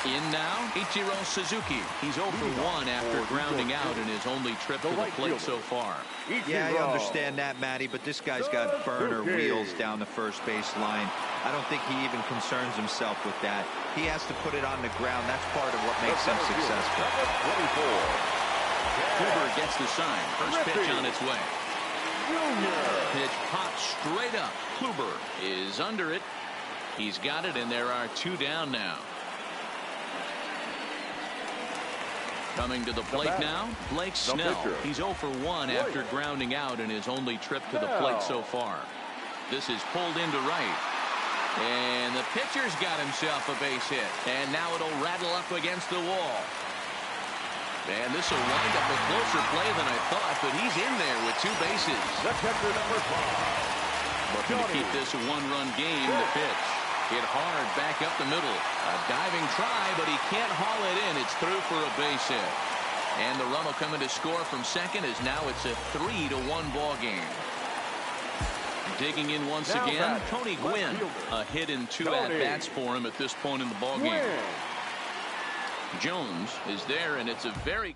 In now, Ichiro Suzuki. He's 0 for 1 after grounding out in his only trip to the plate so far. Yeah, I understand that, Matty, but this guy's got burner wheels down the first base line. I don't think he even concerns himself with that. He has to put it on the ground. That's part of what makes him successful. Kluber gets the sign. First pitch on its way. Pitch pops straight up. Kluber is under it. He's got it, and there are 2 down now. Coming to the plate now, Blake Snell. He's 0 for 1 after grounding out in his only trip to the plate so far. This is pulled into right. And the pitcher's got himself a base hit. And now it'll rattle up against the wall. And this will wind up a closer play than I thought, but he's in there with 2 bases. The catcher, number 5. Looking to keep this a 1-run game. The pitch. Hit hard back up the middle. A diving try, but he can't haul it in. It's through for a base hit. And the run will come in to score from second as now it's a 3-1 ball game. Digging in once again, Tony Gwynn. A hit in 2 at-bats for him at this point in the ball game. Jones is there, and it's a very...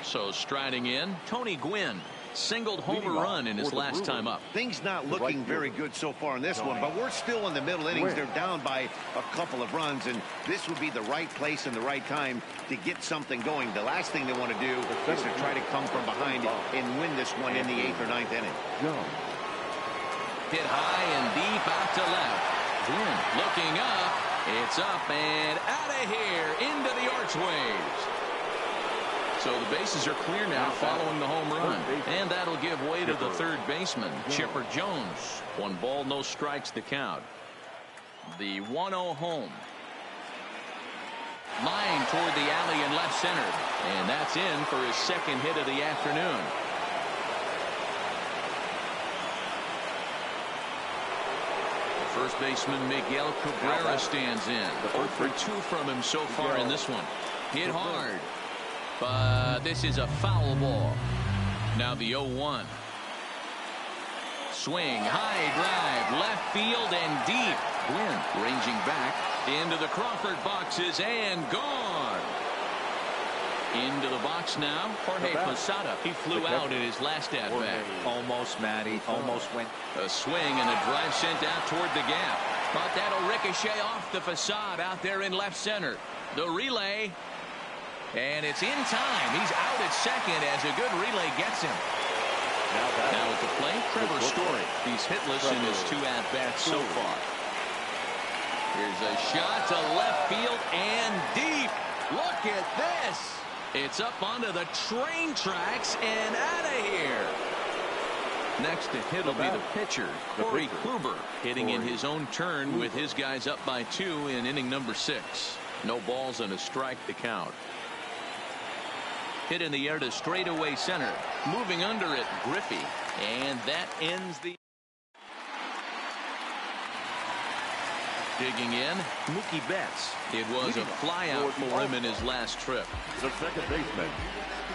So striding in, Tony Gwynn. Singled home run in his last time up. Things not looking very good so far in this one, but we're still in the middle innings. They're down by a couple of runs, and this would be the right place and the right time to get something going. The last thing they want to do is to try to come from behind and win this one in the 8th or 9th inning. Hit high and deep out to left. Gwynn looking up. It's up and out of here into the archways. So the bases are clear now following the home run. And that'll give way to the third baseman, Chipper Jones. 1 ball, no strikes the count. The 1-0 home. Line toward the alley in left center. And that's in for his 2nd hit of the afternoon. The first baseman, Miguel Cabrera, stands in. 0 for 2 from him so far in this one. Hit hard. But this is a foul ball. Now the 0-1. Swing, high drive, left field and deep. Gwynn ranging back into the Crawford boxes and gone. Into the box now, Jorge Posada. He flew out in his last at-bat. Almost, Matty. Almost went. A swing and a drive sent out toward the gap. But that'll ricochet off the facade out there in left center. The relay. And it's in time. He's out at second as a good relay gets him. Now at the plate, Trevor Story. He's hitless in his 2 at-bats so far. Here's a shot to left field and deep. Look at this. It's up onto the train tracks and out of here. Next to hit will be the pitcher, Corey Kluber, hitting in his own turn with his guys up by 2 in inning number 6. No balls and a strike to count. Hit in the air to straightaway center. Moving under it, Griffey. And that ends the... Digging in, Mookie Betts. It was a flyout for him in his last trip. The second baseman,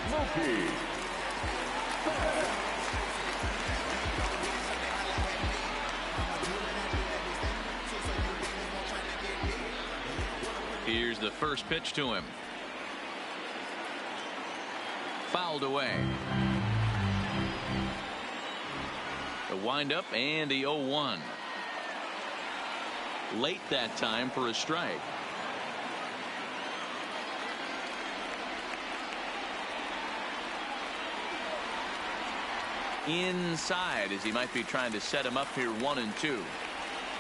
Mookie. Here's the first pitch to him. Fouled away. The windup and the 0-1. Late that time for a strike. Inside as he might be trying to set him up here 1-2.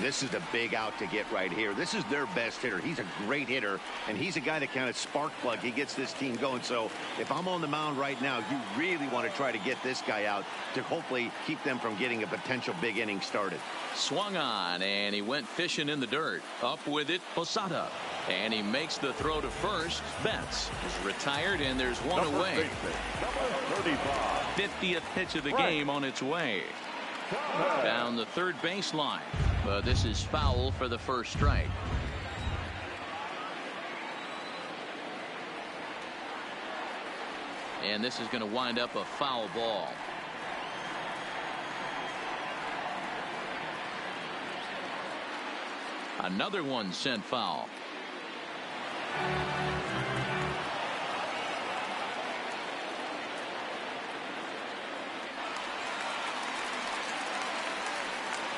This is a big out to get right here. This is their best hitter. He's a great hitter, and he's a guy that kind of spark plug. He gets this team going. So if I'm on the mound right now, you really want to try to get this guy out to hopefully keep them from getting a potential big inning started. Swung on, and he went fishing in the dirt. Up with it, Posada. And he makes the throw to first. Betts is retired, and there's one away. 50th pitch of the game on its way. Down the third baseline. But this is foul for the first strike. And this is going to wind up a foul ball. Another one sent foul.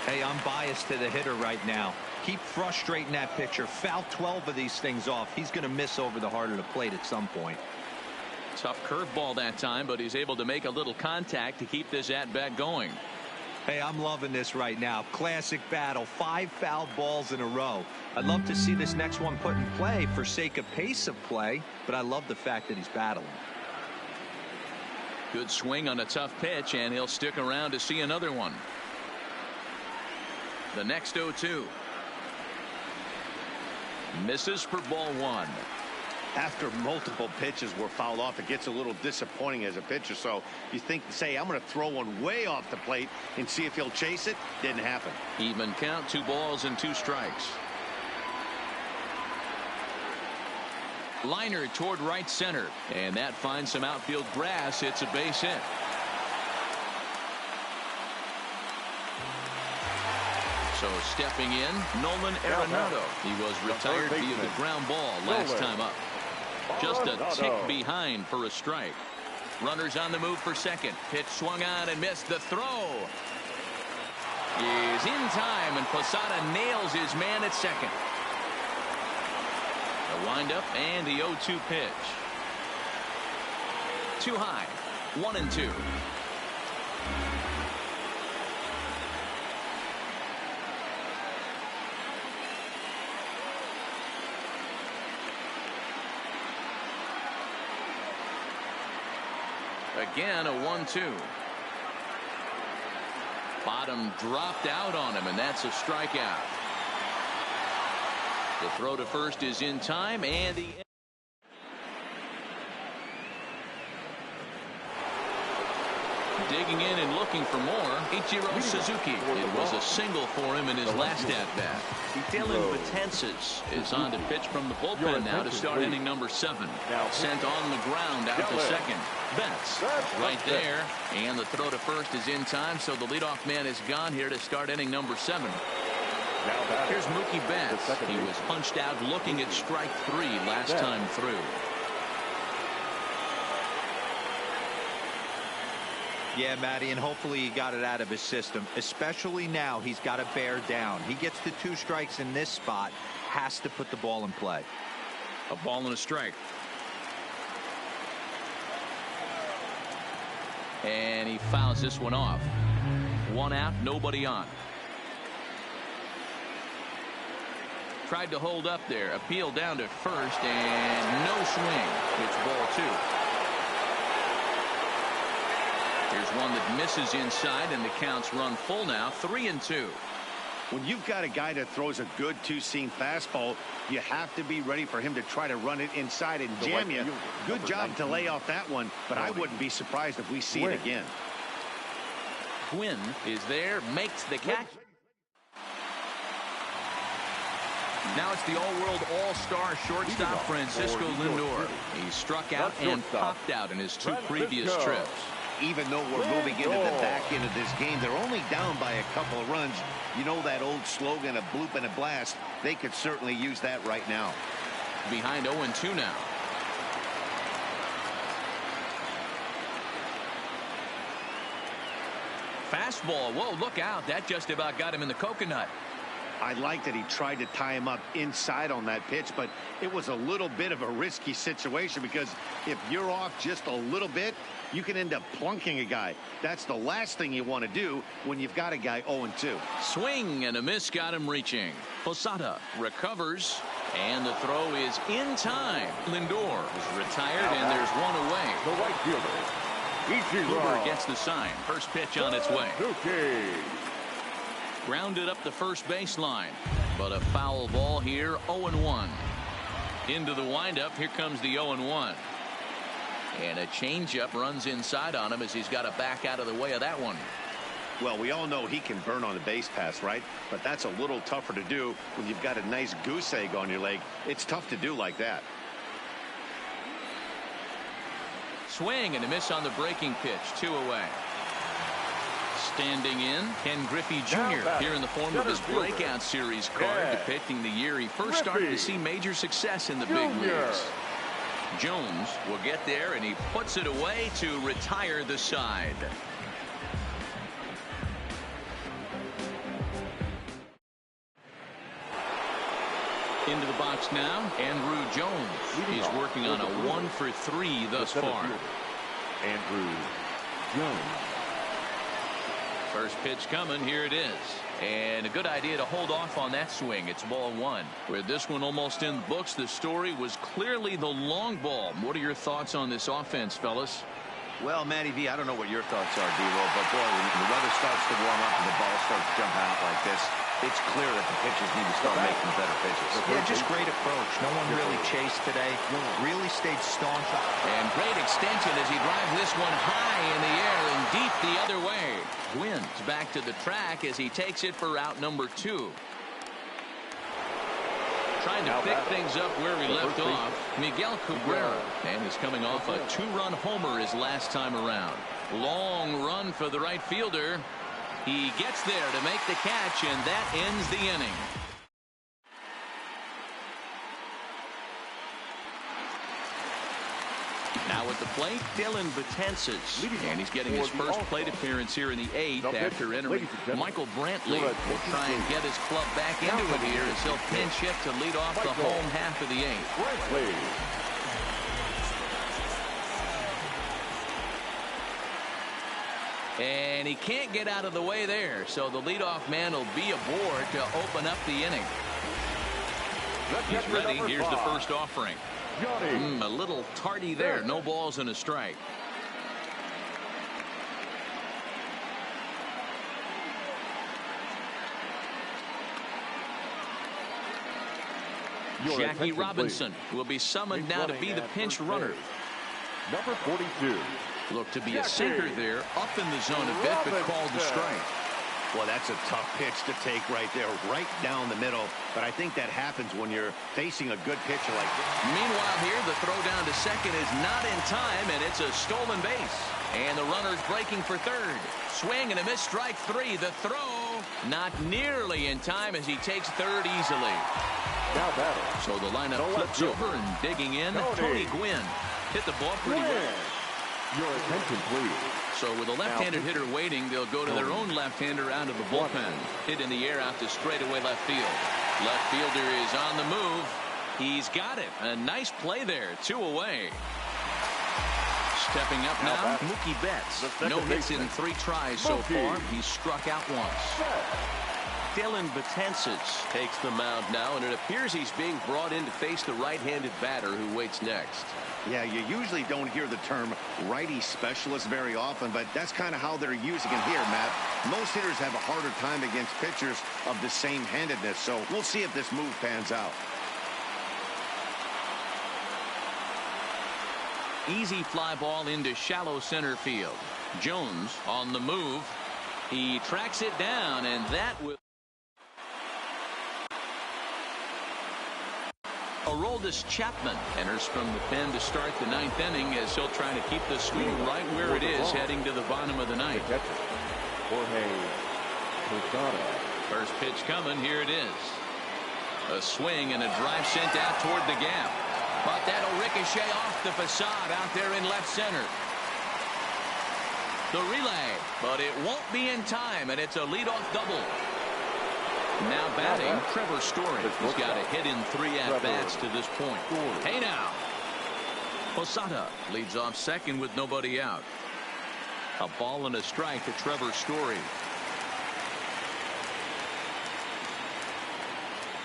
Hey, I'm biased to the hitter right now. Keep frustrating that pitcher. Foul 12 of these things off. He's going to miss over the heart of the plate at some point. Tough curveball that time, but he's able to make a little contact to keep this at-bat going. Hey, I'm loving this right now. Classic battle. 5 fouled balls in a row. I'd love to see this next one put in play for sake of pace of play, but I love the fact that he's battling. Good swing on a tough pitch, and he'll stick around to see another one. The next 0-2. Misses for ball 1. After multiple pitches were fouled off, it gets a little disappointing as a pitcher. So you think, say, I'm going to throw one way off the plate and see if he'll chase it. Didn't happen. Even count, 2 balls and 2 strikes. Liner toward right center, and that finds some outfield grass. It's a base hit. So stepping in, Nolan Arenado. He was retired via the ground ball last time up. Just a tick behind for a strike. Runners on the move for second. Pitch swung on and missed. The throw is in time, and Posada nails his man at second. The windup and the 0-2 pitch. Too high. 1-2. Again, a 1-2. Bottom dropped out on him, and that's a strikeout. The throw to first is in time, and the digging in and looking for more. Ichiro Suzuki. It was a single for him in his last at-bat. Dylan Betances is on to pitch from the bullpen now to start inning number 7. Sent on the ground out to second. Betts right there, and the throw to first is in time, so the leadoff man is gone here to start inning number 7. Here's Mookie Betts. He was punched out looking at strike 3 last time through. Yeah, Matty, and hopefully he got it out of his system. Especially now, he's got to bear down. He gets the 2 strikes in this spot, has to put the ball in play. A ball and a strike. And he fouls this one off. 1 out, nobody on. Tried to hold up there. Appeal down to first, and no swing. It's ball 2. Here's one that misses inside, and the count's run full now. 3-2. When you've got a guy that throws a good 2-seam fastball, you have to be ready for him to try to run it inside and jam you. Good job to lay off that one, but I wouldn't be surprised if we see it again. Gwynn is there, makes the catch. Now it's the all-world all-star shortstop Francisco Lindor. He struck out and popped out in his 2 previous trips. Even though we're moving into the back end of this game, they're only down by a couple of runs. You know that old slogan, a bloop and a blast. They could certainly use that right now. Behind 0-2 now. Fastball. Whoa, look out. That just about got him in the coconut. I like that he tried to tie him up inside on that pitch, but it was a little bit of a risky situation because if you're off just a little bit, you can end up plunking a guy. That's the last thing you want to do when you've got a guy 0-2. Swing and a miss got him reaching. Posada recovers, and the throw is in time. Lindor is retired, and there's one away. The right fielder, Hoover gets the sign. First pitch on its way. Grounded up the first baseline, but a foul ball here. 0-1. Into the windup. Here comes the 0-1. And a changeup runs inside on him as he's got to back out of the way of that one. Well, we all know he can burn on the base pass, right? But that's a little tougher to do when you've got a nice goose egg on your leg. It's tough to do like that. Swing and a miss on the breaking pitch. 2 away. Standing in, Ken Griffey Jr. here in the form of his breakout series card, depicting the year he first started to see major success in the big leagues. Jones will get there, and he puts it away to retire the side. Into the box now, Andrew Jones. He's working on a 1 for 3 thus far. Andrew Jones. First pitch coming. Here it is. And a good idea to hold off on that swing. It's ball 1. With this one almost in the books, the story was clearly the long ball. What are your thoughts on this offense, fellas? Well, Matty V, I don't know what your thoughts are, D-Roll, but boy, when the weather starts to warm up and the ball starts to jump out like this, it's clear that the pitchers need to start making better pitches. Yeah, just great approach. No one really chased today. Really stayed staunch. And great extension as he drives this one high in the air and deep the other way. Wins back to the track as he takes it for out number 2. Trying to pick things up where we left off, Miguel Cabrera, and is coming off a 2-run homer his last time around. Long run for the right fielder. He gets there to make the catch, and that ends the inning. Now at the plate, Dylan Betances, and he's getting his first plate appearance here in the 8th after entering. Michael Brantley will try and get his club back into it here as he'll pinch hit to lead off the home half of the 8th. And he can't get out of the way there, so the leadoff man will be aboard to open up the inning. He's ready. Here's the first offering. A little tardy there. No balls and a strike. Jackie Robinson will be summoned now to be the pinch runner. Number 42. Looked to be a sinker there, up in the zone a bit, but called the strike. Well, that's a tough pitch to take right there, right down the middle. But I think that happens when you're facing a good pitcher like this. Meanwhile here, the throw down to second is not in time, and it's a stolen base. And the runner's breaking for third. Swing and a miss, strike 3. The throw not nearly in time as he takes third easily. So the lineup flips over and digging in. Tony Gwynn hit the ball pretty well. Your attention, please. So with a left-handed hitter waiting, they'll go to their own left-hander out of the bullpen. Hit in the air out to straightaway left field. Left fielder is on the move. He's got it. A nice play there. 2 away. Stepping up now, Mookie Betts. No hits in 3 tries so far. He's struck out once. Dylan Betances takes the mound now, and it appears he's being brought in to face the right-handed batter who waits next. Yeah, you usually don't hear the term righty specialist very often, but that's kind of how they're using him here, Matt. Most hitters have a harder time against pitchers of the same handedness, so we'll see if this move pans out. Easy fly ball into shallow center field. Jones on the move. He tracks it down, and that will. Aroldis Chapman enters from the pen to start the 9th inning as he'll try to keep the swing right where it is heading to the bottom of the 9th. First pitch coming. Here it is. A swing and a drive sent out toward the gap. But that'll ricochet off the facade out there in left center. The relay, but it won't be in time, and it's a leadoff double. Now batting, Trevor Story. He's got a hit in 3 at-bats to this point. Hey now. Posada leads off second with nobody out. A ball and a strike to Trevor Story.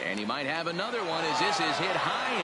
And he might have another one as this is hit high.